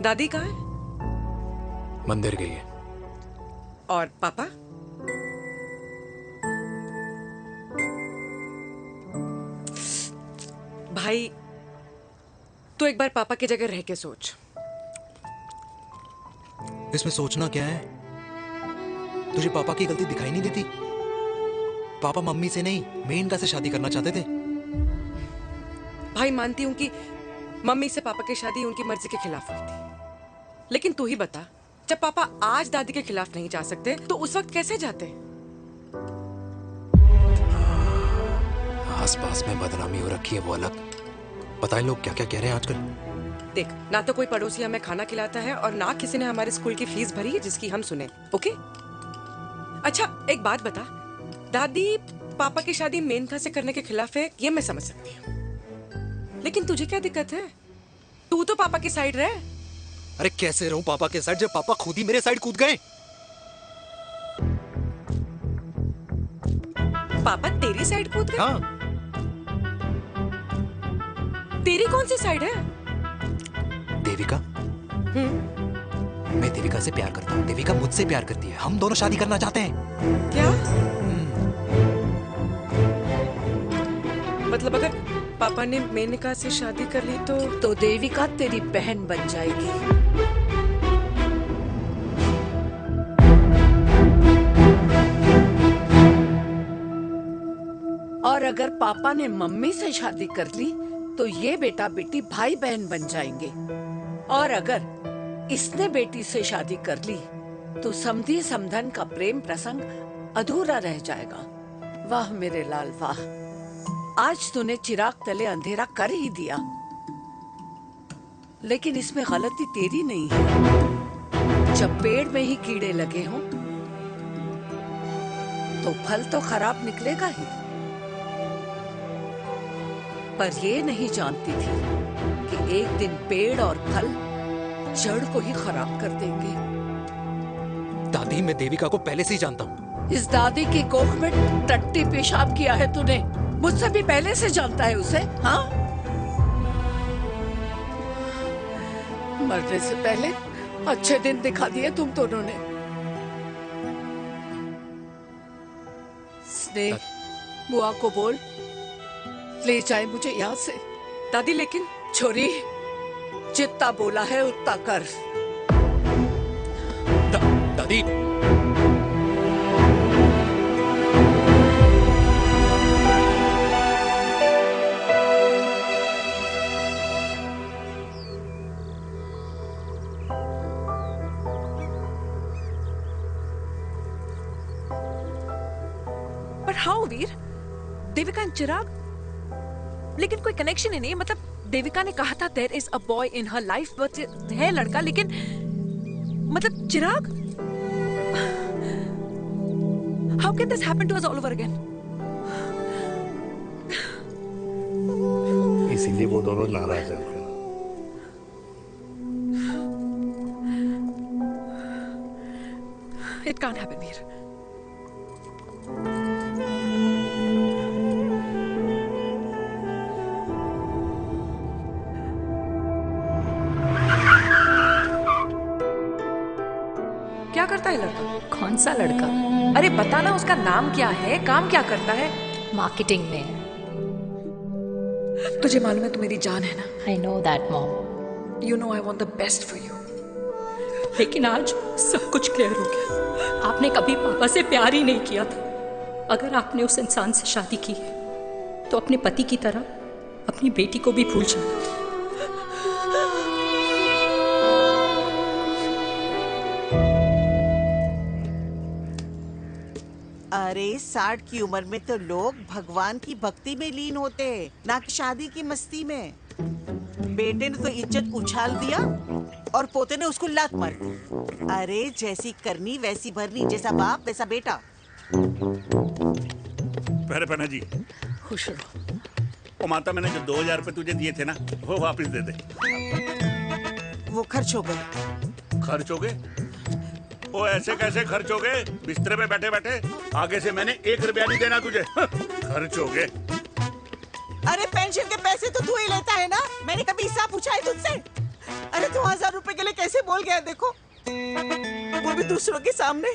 दादी कहाँ है? मंदिर गई है। और पापा? भाई, तू एक बार पापा की जगह रह के सोच। इसमें सोचना क्या है? तुझे पापा की गलती दिखाई नहीं देती? पापा मम्मी से नहीं, मेनका से शादी करना चाहते थे। भाई, मानती हूं कि मम्मी से पापा की शादी उनकी मर्जी के खिलाफ हुई थी, लेकिन तू ही बता, जब पापा आज दादी के खिलाफ नहीं जा सकते तो उस वक्त कैसे जाते? आस पास में बदनामी हो रखी है, वो अलग। पता है लोग क्या क्या कह रहे हैं आजकल? देख, ना तो कोई पड़ोसी हमें खाना खिलाता है और ना किसी ने हमारे स्कूल की फीस भरी है जिसकी हम सुने। ओके? अच्छा, एक बात बता, दादी पापा की शादी मेनका से करने के खिलाफ है, ये मैं समझ सकती हूँ, लेकिन तुझे क्या दिक्कत है? तू तो पापा की साइड रहे। अरे कैसे रहूं पापा के साइड जब पापा खुद ही मेरे साइड कूद गए? पापा तेरी साइड कूद गए? हाँ। तेरी कौन सी साइड है? देविका। मैं देविका से प्यार करता हूँ, देविका मुझसे प्यार करती है, हम दोनों शादी करना चाहते हैं। क्या? मतलब अगर पापा ने मेनका से शादी कर ली तो देविका तेरी बहन बन जाएगी। और अगर पापा ने मम्मी से शादी कर ली तो ये बेटा बेटी भाई बहन बन जाएंगे। और अगर इसने बेटी से शादी कर ली तो समधी समधन का प्रेम प्रसंग अधूरा रह जाएगा। वाह मेरे लाल वाह, आज तूने चिराग तले अंधेरा कर ही दिया। लेकिन इसमें गलती तेरी नहीं है। जब पेड़ में ही कीड़े लगे हों तो फल तो खराब निकलेगा ही। पर ये नहीं जानती थी कि एक दिन पेड़ और फल जड़ को ही खराब कर देंगे। दादी, मैं देविका को पहले से ही जानता हूँ। इस दादी की कोख में टट्टी पेशाब किया है तूने, मुझसे भी पहले से जानता है उसे। हाँ, मरने से पहले अच्छे दिन दिखा दिए तुम दोनों ने। स्नेह, बुआ को बोल ले जाए मुझे यहाँ से। दादी लेकिन छोरी, जितना बोला है उतना कर। दादी, पर हाउ वीर? देविका एंड चिराग, लेकिन कोई कनेक्शन ही नहीं। मतलब देविका ने कहा था there is a boy in her life, but है लड़का, लेकिन मतलब Chirag, how can this happen to us all over again? इसीलिए वो दोनों नाराज हैं। It can't happen Veer. क्या करता है लड़का? कौन सा लड़का? अरे बताना, उसका नाम क्या है, काम क्या करता है? मार्केटिंग में है। तुझे मालूम है तू मेरी जान है ना? I know that mom. You know I want the best for you. लेकिन आज सब कुछ क्लियर हो गया। आपने कभी पापा से प्यार ही नहीं किया था। अगर आपने उस इंसान से शादी की है तो अपने पति की तरह अपनी बेटी को भी भूल जाना। अरे 60 की उम्र में तो लोग भगवान की भक्ति में लीन होते हैं, ना कि शादी की मस्ती में। बेटे ने तो इज्जत उछाल दिया और पोते ने उसको लात मार दी। अरे जैसी करनी वैसी भरनी, जैसा बाप वैसा बेटा। पहले पहना जी, खुश रहो। ओ माता, मैंने जो 2000 रुपए तुझे दिए थे ना, वो वापस दे दे। वो खर्च हो गए। खर्च हो गए? ओ ऐसे कैसे खर्च हो गए? बिस्तर पे बैठे बैठे। आगे से मैंने 1 रुपया नहीं देना तुझे। खर्च हो गए। अरे पेंशन के पैसे तो तू ही लेता है ना, मैंने कभी हिसाब पूछा है तुझसे? अरे 2000 रुपए के लिए कैसे बोल गया देखो, वो भी दूसरों के सामने।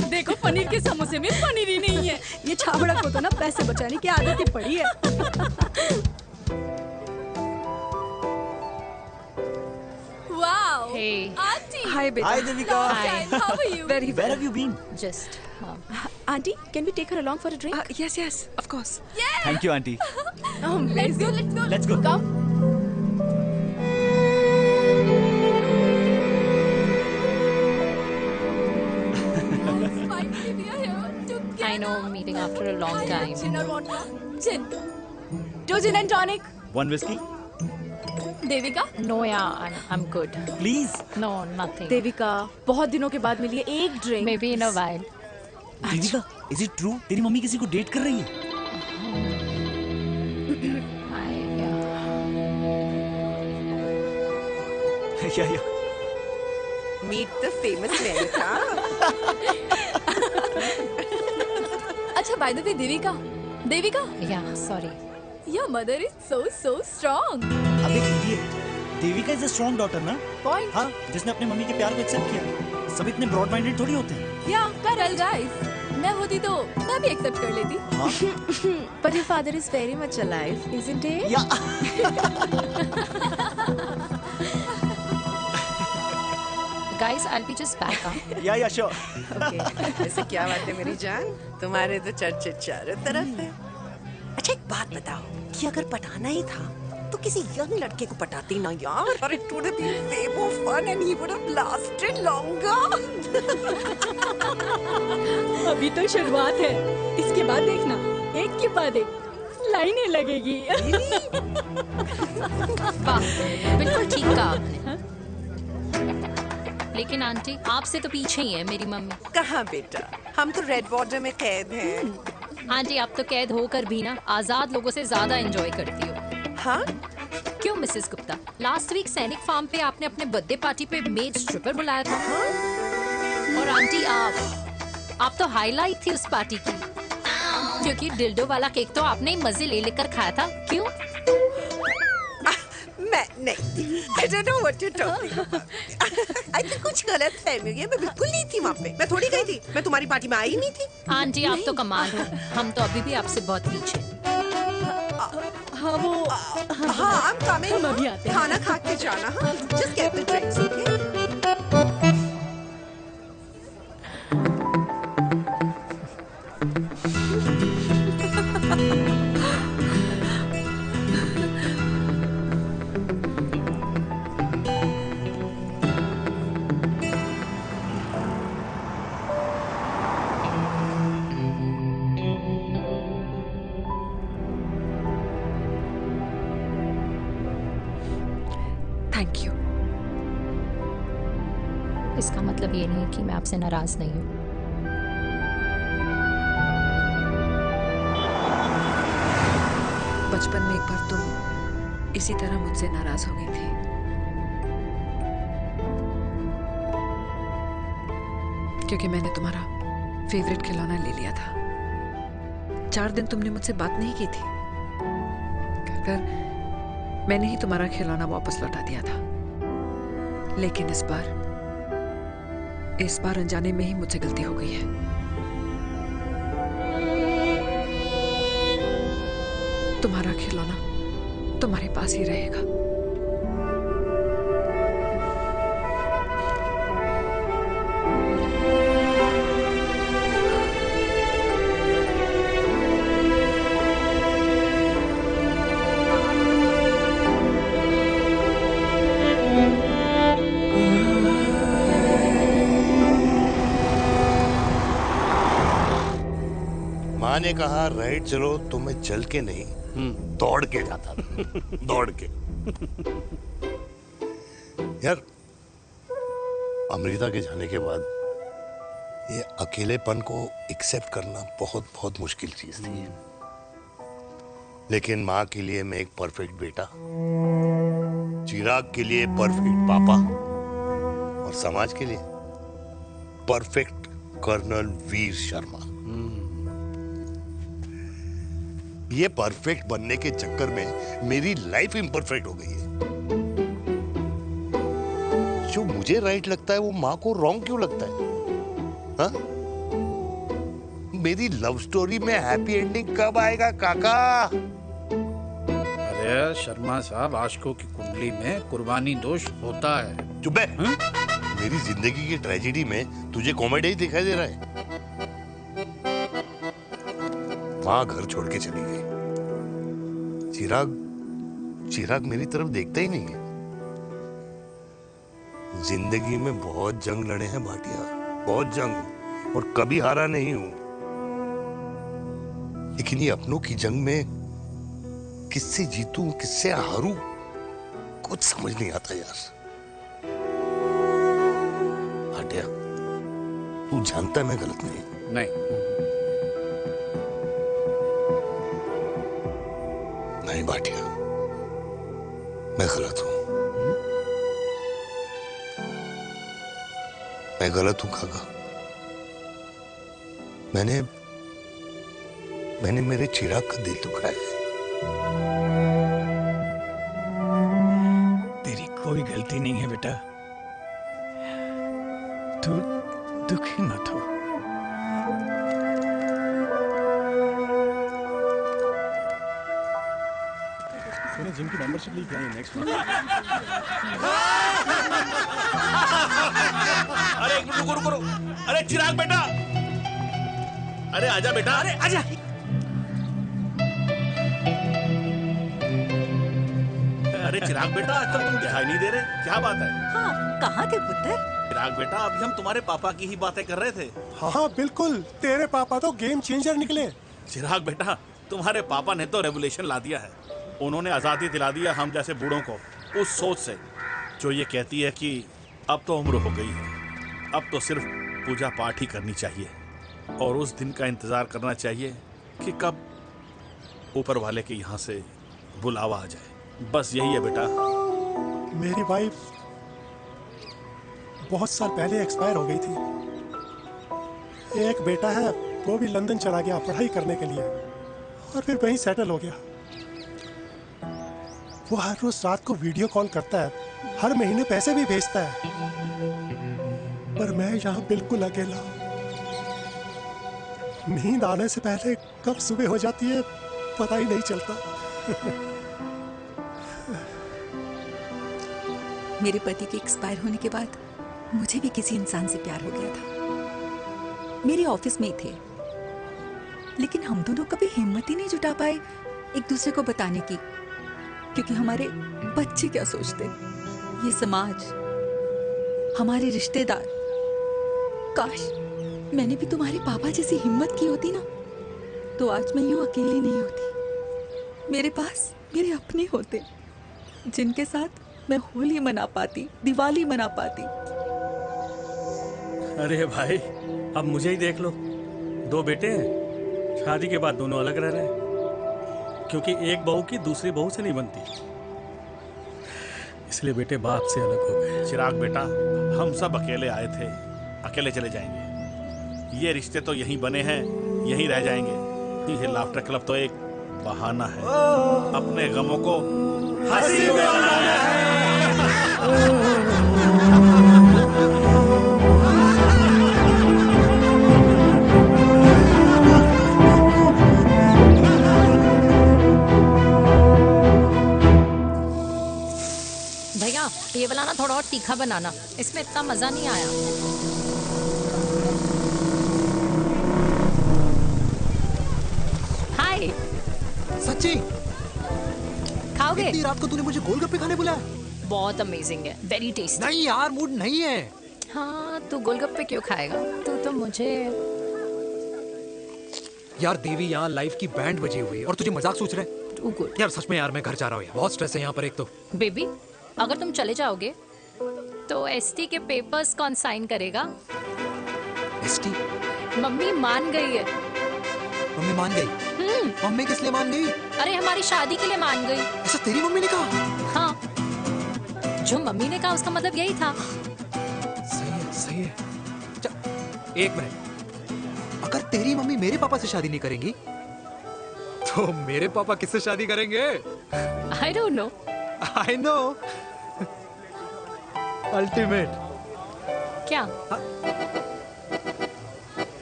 देखो पनीर के समोसे में पनीर ही नहीं है। ये छाबड़ा को तो ना पैसे बचाने की आदत ही पड़ी है। Wow! Hey. Auntie! Hi, beta. Hi, Devika. Hi. How are you? Very Where well. have you been? Just Auntie, can we take her along for a drink? Yes, yes, of course. Thank you, auntie. Let's go, let's go. Let's go. Come. Finally, we are here together. I know, meeting after a long time. Gin or vodka? Gin. 2 gin and tonic. One whisky? Devika? No यार, I am good. Please. No, nothing. Devika, बहुत दिनों के बाद मिली है, एक drink. Maybe in a while. Devika, is it true तेरी mummy किसी को डेट कर रही है? या मीट द फेमस लड़का। अच्छा, by the way Devika, Devika, या sorry, your mother is so strong। अबे idiot, Devika is a strong daughter ना? पॉइंट। हाँ, जिसने अपने मम्मी के प्यार को एक्सेप्ट किया। सब इतने ब्रॉड माइंडेड थोड़ी होते हैं। या करेक्ट गाइस, मैं होती तो मैं भी एक्सेप्ट कर लेती। But your father is very much alive, isn't he? Guys, I'll be just back. या श्योर। ओके, ऐसे क्या बात है मेरी जान, तुम्हारे तो चर्चे चारों तरफ है। अच्छा, एक बात बताओ कि अगर पटाना ही था तो किसी यंग लड़के को पटाती ना यार, और it would have been way more fun and he would have lasted longer। अभी तो शुरुआत है, इसके बाद देखना, एक के बाद एक लाइनें लगेगी। वाह, बिल्कुल ठीक कहा आपने। लेकिन आंटी, आपसे तो पीछे ही है मेरी मम्मी। कहाँ बेटा, हम तो रेड बॉर्डर में कैद हैं। आंटी, आप तो कैद होकर भी ना आजाद लोगों से ज्यादा एंजॉय करती हो। हाँ? क्यों मिसेस गुप्ता, लास्ट वीक सैनिक फार्म पे आपने अपने बर्थडे पार्टी पे मेड स्ट्रिपर बुलाया था। और आंटी, आप तो हाईलाइट थी उस पार्टी की, क्योंकि डिल्डो वाला केक तो आपने ही मजे ले लेकर खाया था। क्यों? मैं नहीं, I don't know what you're talking about। I think कुछ गलत फहमी है, मैं बिल्कुल नहीं थी वहाँ पे, मैं थोड़ी गई थी, मैं तुम्हारी पार्टी में आई नहीं थी। आंटी, आप तो कमाल हो, हम तो अभी भी आपसे बहुत पीछे। हाँ वो, हाँ, I'm coming। हम अभी आते हैं। खाना खा के जाना। हाँ, just get the drinks, okay? Thank you. इसका मतलब ये नहीं कि मैं आपसे नाराज नहीं हूँ। बचपन में एक बार तुम इसी तरह मुझसे नाराज हो गई थी। क्योंकि मैंने तुम्हारा फेवरेट खिलौना ले लिया था। 4 दिन तुमने मुझसे बात नहीं की थी, कहकर मैंने ही तुम्हारा खिलौना वापस लौटा दिया था। लेकिन इस बार अनजाने में ही मुझसे गलती हो गई है। तुम्हारा खिलौना तुम्हारे पास ही रहेगा। माँ ने कहा राइट चलो, तो मैं चल के नहीं दौड़ के जाता था। दौड़ के। यार, अमृता के जाने के बाद ये अकेलेपन को एक्सेप्ट करना बहुत बहुत मुश्किल चीज थी। लेकिन माँ के लिए मैं एक परफेक्ट बेटा, चिराग के लिए परफेक्ट पापा और समाज के लिए परफेक्ट कर्नल वीर शर्मा। ये परफेक्ट बनने के चक्कर में मेरी लाइफ इम्परफेक्ट हो गई है। जो मुझे राइट लगता है वो माँ को रॉन्ग क्यों लगता है? हा? मेरी लव स्टोरी में हैप्पी एंडिंग कब आएगा काका? अरे शर्मा साहब, आशिकों की कुंडली में कुर्बानी दोष होता है। चुप है। मेरी जिंदगी की ट्रेजेडी में तुझे कॉमेडी ही दिखाई दे रहा है। माँ घर छोड़ के चली गई। चिराग मेरी तरफ देखता ही नहीं है। जिंदगी में बहुत जंग लड़े हैं भाटिया, बहुत जंग, और कभी हारा नहीं हूं। लेकिन ये अपनों की जंग में किससे जीतूं किससे हारूं कुछ समझ नहीं आता यार। भाटिया तू जानता है मैं गलत नहीं। नहीं भाटिया मैं गलत हूं। मैं गलत हूं काका। मैंने मेरे चिराग का दिल दुखाया है। तेरी कोई गलती नहीं है बेटा, तू दुखी मत हो। जिम की मेंबरशिप ली क्या है नेक्स्ट मंथ? अरे एक मिनट रुको। अरे चिराग बेटा, अरे आजा बेटा, अरे आजा। अरे चिराग बेटा, आजकल तुम दिखाई नहीं दे रहे, क्या बात है? हाँ, कहाँ थे पुत्र? चिराग बेटा, अभी हम तुम्हारे पापा की ही बातें कर रहे थे। हाँ बिल्कुल, तेरे पापा तो गेम चेंजर निकले। चिराग बेटा, तुम्हारे पापा ने तो रेवोल्यूशन ला दिया है। उन्होंने आजादी दिला दिया हम जैसे बूढ़ों को उस सोच से जो ये कहती है कि अब तो उम्र हो गई है, अब तो सिर्फ पूजा पाठ ही करनी चाहिए और उस दिन का इंतजार करना चाहिए कि कब ऊपर वाले के यहाँ से बुलावा आ जाए। बस यही है बेटा। मेरी वाइफ बहुत साल पहले एक्सपायर हो गई थी। एक बेटा है, वो भी लंदन चला गया पढ़ाई करने के लिए और फिर वहीं सेटल हो गया। वो हर रोज रात को वीडियो कॉल करता है, हर महीने पैसे भी भेजता है, पर मैं यहाँ बिल्कुल अकेला हूँ। नींद आने से पहले कब सुबह हो जाती है पता ही नहीं चलता। मेरे पति के एक्सपायर होने के बाद मुझे भी किसी इंसान से प्यार हो गया था। मेरे ऑफिस में ही थे, लेकिन हम दोनों कभी हिम्मत ही नहीं जुटा पाए एक दूसरे को बताने की, क्योंकि हमारे बच्चे क्या सोचते, ये समाज, हमारे रिश्तेदार। काश मैंने भी तुम्हारे पापा जैसी हिम्मत की होती ना, तो आज मैं यूं अकेली नहीं होती। मेरे पास मेरे अपने होते जिनके साथ मैं होली मना पाती, दिवाली मना पाती। अरे भाई, अब मुझे ही देख लो, 2 बेटे हैं, शादी के बाद दोनों अलग रह रहे हैं, क्योंकि एक बहू की दूसरी बहू से नहीं बनती, इसलिए बेटे बाप से अलग हो गए। चिराग बेटा, हम सब अकेले आए थे, अकेले चले जाएंगे। ये रिश्ते तो यहीं बने हैं, यहीं रह जाएंगे। ये लाफ्टर क्लब तो एक बहाना है अपने गमों को हंसी में बनाना है। भैया ये वाला ना थोड़ा और तीखा बनाना, इसमें इतना मजा नहीं आया। हाय। सच्ची? खाओगे? इतनी रात को तूने मुझे गोलगप्पे खाने बुलाया? बहुत अमेजिंग है, वेरी टेस्टी। नहीं यार, मूड नहीं है। हाँ, तू गोलगप्पे क्यों खाएगा? तू तो मुझे। यार देवी, यहाँ लाइफ की बैंड बजी हुई है और तुझे मजाक सोच रहे? यार सच में यार, मैं घर जा रहा हूँ यार, बहुत स्ट्रेस है यहाँ पर एक तो। बेबी, अगर तुम चले जाओगे तो एसटी के पेपर्स कौन साइन करेगा? एसटी? मम्मी मान गई है। मम्मी मान गई? मम्मी किस लिए मान गई? अरे हमारी शादी के लिए मान गई। ऐसा तेरी मम्मी ने कहा? हाँ, जो मम्मी ने कहा उसका मतलब यही था। सही है, सही है। एक मिनट, अगर तेरी मम्मी मेरे पापा से शादी नहीं करेंगी तो मेरे पापा किससे शादी करेंगे? I don't know. I know. Ultimate. क्या?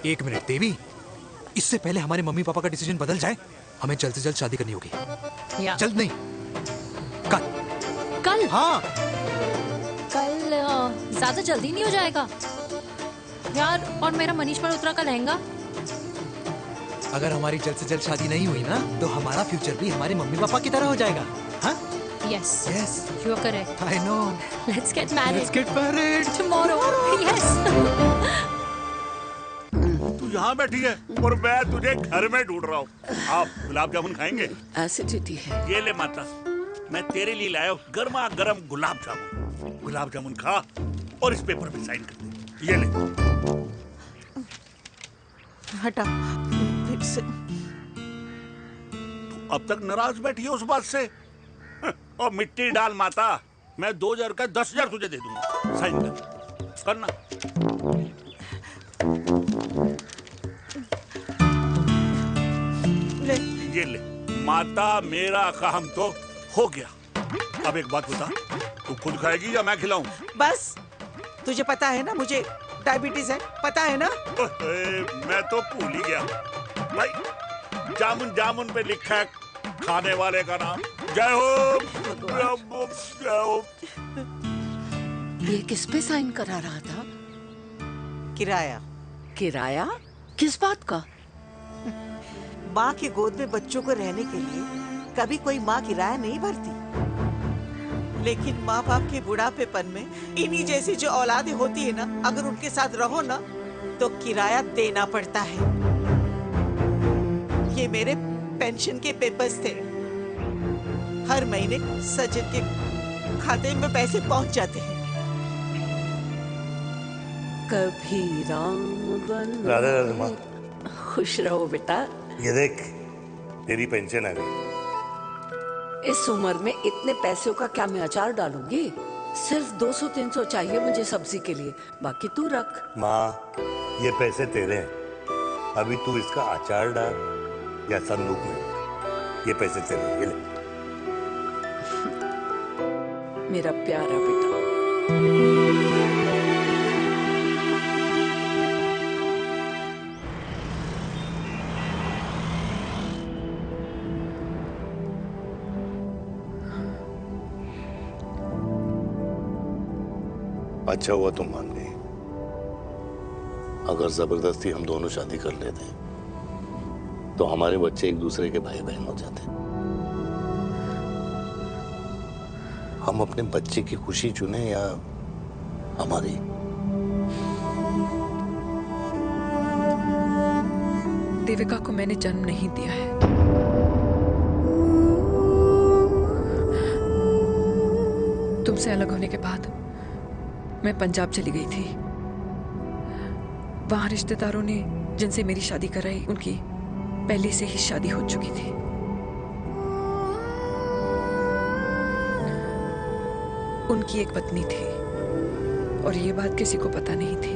एक मिनट देवी, इससे पहले हमारे मम्मी पापा का डिसीजन बदल जाए, हमें जल्द से जल्द शादी करनी होगी। जल्द नहीं, कल। कल? हाँ। कल ज्यादा जल्दी नहीं हो जाएगा यार? और मेरा मनीष मल्होत्रा का लहंगा? अगर हमारी जल्द से जल्द शादी नहीं हुई ना, तो हमारा फ्यूचर भी हमारे मम्मी पापा की तरह हो जाएगा। हाँ? Yes. Yes. You are correct. I know. Let's get married. Let's get married tomorrow. Yes. तू यहाँ बैठी है और मैं तुझे घर में ढूंढ रहा हूँ। आप गुलाब जामुन खाएंगे? एसिडिटी है। ये ले माता, मैं तेरे लिए लाया हूँ गर्मा गर्म गुलाब जामुन। गुलाब जामुन खा और इस पेपर पे साइन कर दे। ये ले। हटा फिर से। तू अब तक नाराज बैठी है उस बात से? और मिट्टी डाल माता, मैं 2000 का 10,000 तुझे दे दूंगा। साइन कर, करना। ले। ये ले माता, मेरा काम तो हो गया। अब एक बात बता, तू खुद खाएगी या मैं खिलाऊं? बस तुझे पता है ना मुझे डायबिटीज है, पता है ना? मैं तो भूल ही गया भाई। जामुन जामुन पे लिखा है खाने वाले का नाम। जय हो, जय हो। ये किस पे साइन करा रहा था? किराया। किराया? किस बात का? माँ की गोद में बच्चों को रहने के लिए कभी कोई माँ किराया नहीं भरती, लेकिन माँ बाप के बुढ़ापेपन में इन्हीं जैसी जो औलादें होती है ना, अगर उनके साथ रहो ना तो किराया देना पड़ता है। ये मेरे पेंशन के पेपर्स थे। हर महीने सजन के खाते में पैसे पहुंच जाते हैं। कभी राम बन। राधे राधे माँ। खुश रहो बेटा। ये देख, तेरी पेंशन आ गई। इस उम्र में इतने पैसों का क्या मैं अचार डालूंगी? सिर्फ 200-300 चाहिए मुझे सब्जी के लिए, बाकी तू रख। माँ, ये पैसे तेरे हैं। अभी तू इसका अचार डाल या संदूक में। ये पैसे तेरे हैं, ये ले। मेरा प्यारा बेटा। अच्छा हुआ तुम मान गई। अगर जबरदस्ती हम दोनों शादी कर लेते तो हमारे बच्चे एक दूसरे के भाई बहन हो जाते। हम अपने बच्चे की खुशी चुने या हमारी? देविका को मैंने जन्म नहीं दिया है। तुमसे अलग होने के बाद मैं पंजाब चली गई थी। वहां रिश्तेदारों ने जिनसे मेरी शादी कराई, उनकी पहले से ही शादी हो चुकी थी। उनकी एक पत्नी थी और ये बात किसी को पता नहीं थी।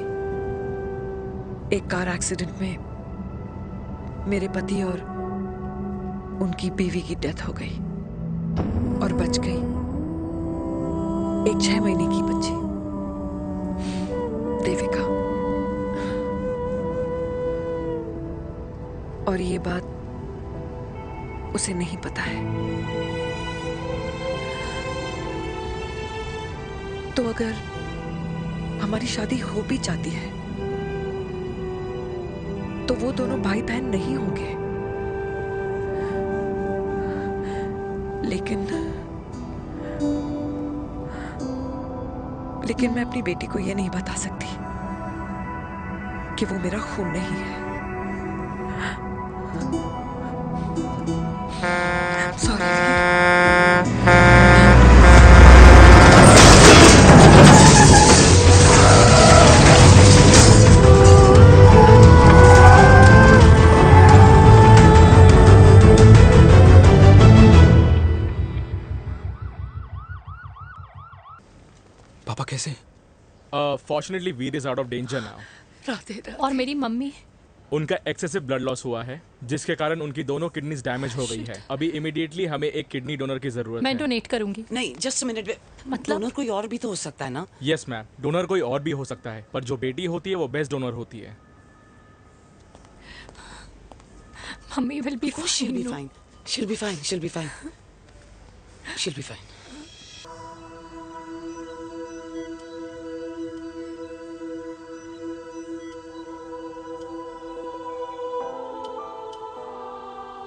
एक कार एक्सीडेंट में मेरे पति और उनकी बीवी की डेथ हो गई और बच गई एक 6 महीने की बच्ची, देविका। और ये बात उसे नहीं पता है। तो अगर हमारी शादी हो भी जाती है तो वो दोनों भाई बहन नहीं होंगे। लेकिन मैं अपनी बेटी को ये नहीं बता सकती कि वो मेरा खून नहीं है। सॉरी। पापा कैसे? Fortunately Veer is out of danger now. Radhe Radhe. और मेरी मम्मी? उनका एक्सेसिव ब्लड लॉस हुआ है जिसके कारण उनकी दोनों किडनीज डैमेज हो गई है। अभी इमीडिएटली हमें एक किडनी डोनर की जरूरत मैं है। डोनेट करूंगी। नहीं, जस्ट मिनट। मतलब डोनर कोई और भी तो हो सकता है ना? यस मैम, डोनर कोई और भी हो सकता है, पर जो बेटी होती है वो बेस्ट डोनर होती है। Mummy will be fine. She'll be fine. She'll be fine. She'll be fine. She'll be fine.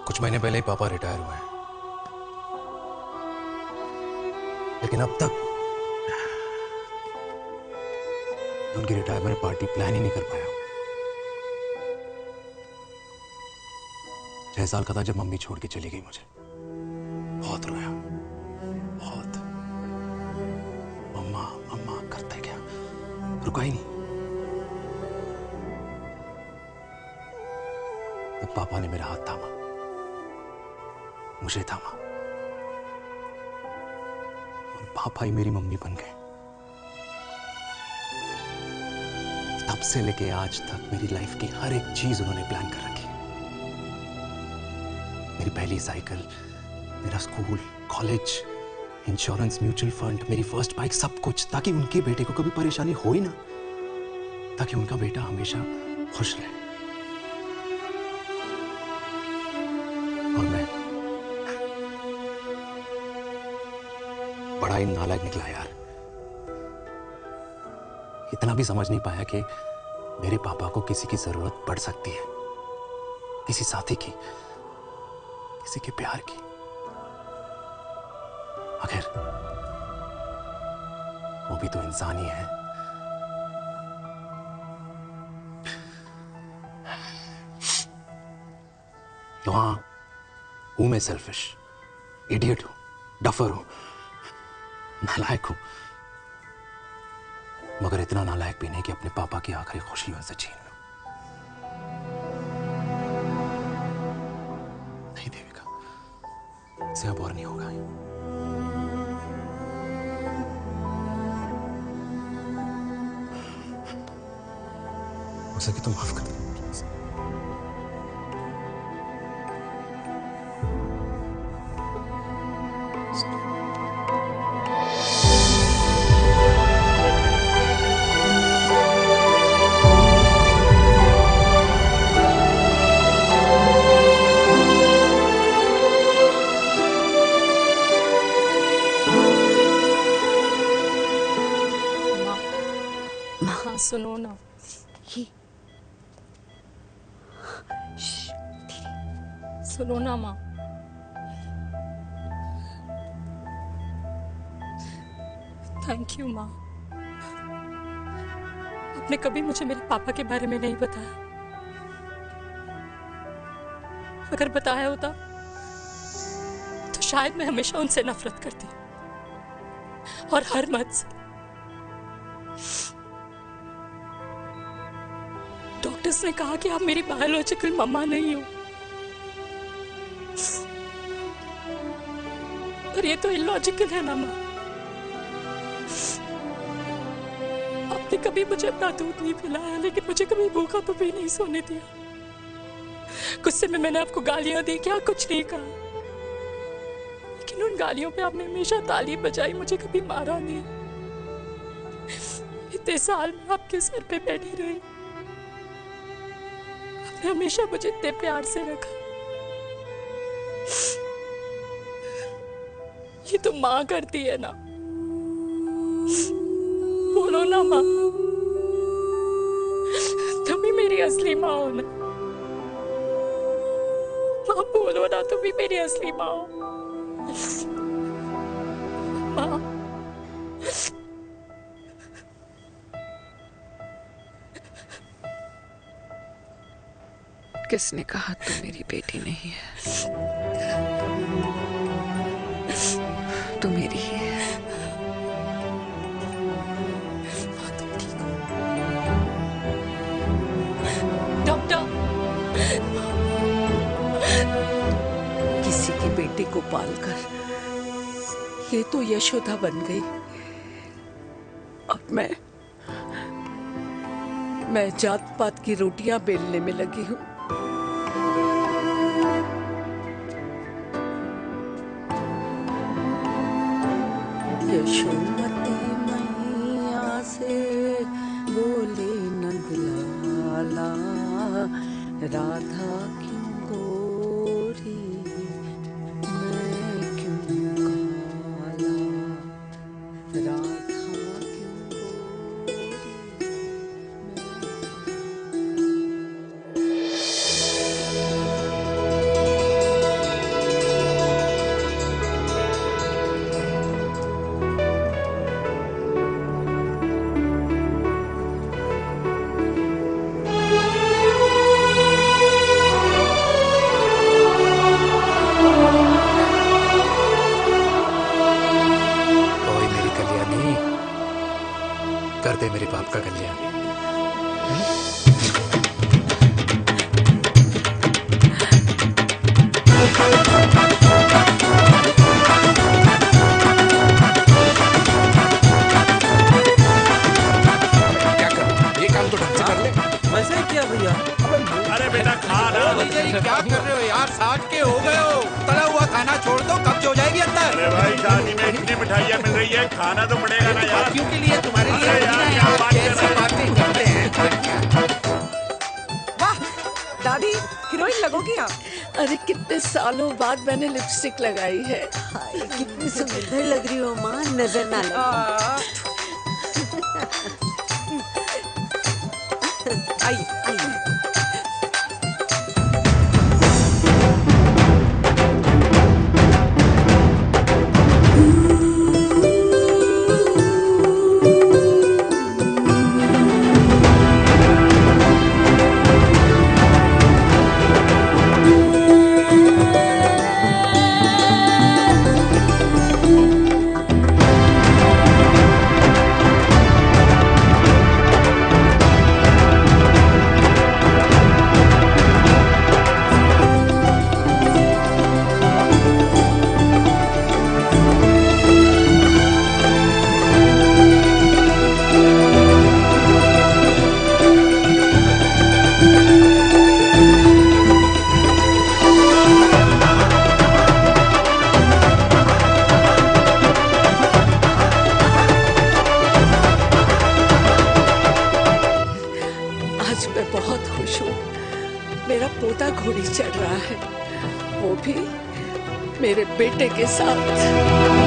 कुछ महीने पहले ही पापा रिटायर हुए हैं, लेकिन अब तक उनकी रिटायरमेंट पार्टी प्लान ही नहीं कर पाया। 6 साल का था जब मम्मी छोड़ के चली गई मुझे। बहुत रोया, बहुत। मम्मा मम्मा करते क्या, रुका ही नहीं। तब पापा ने मेरा हाथ थामा, मुझे थामा, और पापा ही मेरी मम्मी बन गए। तब से लेके आज तक मेरी लाइफ की हर एक चीज उन्होंने प्लान कर रखी। मेरी पहली साइकिल, मेरा school, college, insurance, mutual fund, मेरी फर्स्ट बाइक, सब कुछ, ताकि उनके बेटे को कभी परेशानी हो ही ना, ताकि उनका बेटा हमेशा खुश रहे। और मैं बड़ा ही नालायक निकला यार। इतना भी समझ नहीं पाया कि मेरे पापा को किसी की जरूरत पड़ सकती है, किसी साथी की, किसी के प्यार की। आखिर वो भी तो इंसान ही है। तो हाँ, हूं मैं सेल्फिश, इडियट हूं, डफर हूं, नालायक हूं, मगर इतना नालायक भी नहीं कि अपने पापा की आखिरी खुशी उनसे छीन लूं। नहीं देविका, इससे अब और नहीं होगा। हो सके तो माफ कर दो प्लीज। हाँ सुनो ना, सुनो ना माँ। थैंक यू माँ, आपने कभी मुझे मेरे पापा के बारे में नहीं बताया। अगर बताया होता तो शायद मैं हमेशा उनसे नफरत करती, और हर मत से। डॉक्टर्स ने कहा कि आप मेरी बायोलॉजिकल मम्मा नहीं हो, पर ये तो इलॉजिकल है ना माँ। आपने कभी मुझे अपना दूध नहीं पिलाया, लेकिन मुझे कभी भूखा तो भी नहीं सोने दिया। गुस्से में मैंने आपको गालियां दी, क्या कुछ नहीं कहा, लेकिन उन गालियों पे आपने हमेशा ताली बजाई, मुझे कभी मारा नहीं। इतने साल में आपके सर पे बैठी रही, आपने हमेशा मुझे इतने प्यार से रखा। ये तो माँ करती है ना, बोलो ना माँ, तुम ही मेरी असली माँ हो ना। माँ बोलो ना, तुम ही मेरी असली माँ हो। माँ किसने कहा तू मेरी बेटी नहीं है? तू मेरी ही है। डॉक्टर, किसी की बेटी को पालकर ये तो यशोदा बन गई, और मैं जात पात की रोटियां बेलने में लगी हूँ। यशोमती मैया से बोले नंदलाला, राधा क्यों गोरी मैं क्यों काला, राधा आपका कल्याण। क्या करूं? ये काम तो ढंग से कर ले। वैसे ही क्या भैया? अरे बेटा खा ना। भैया ये क्या कर रहे हो यार? 60 के हो गए हो। तला हुआ खाना छोड़ दो, कब्ज हो जाएगी अंदर। अरे भाई शादी में इतनी मिठाइयाँ मिल रही है, खाना तो पड़ेगा ना यार। क्यों के लिए तुम्हारे लिए अरे यार क्या बात कर कैसी बातें करते हैं? वाह दादी हीरोइन लगोगी आप। अरे कितने सालों बाद मैंने लिपस्टिक लगाई है। हाय, कितनी सुंदर लग रही हो माँ, नजर ना लगे। आइए आइए। आज मैं बहुत खुश हूँ। मेरा पोता घोड़ी चढ़ रहा है, वो भी मेरे बेटे के साथ।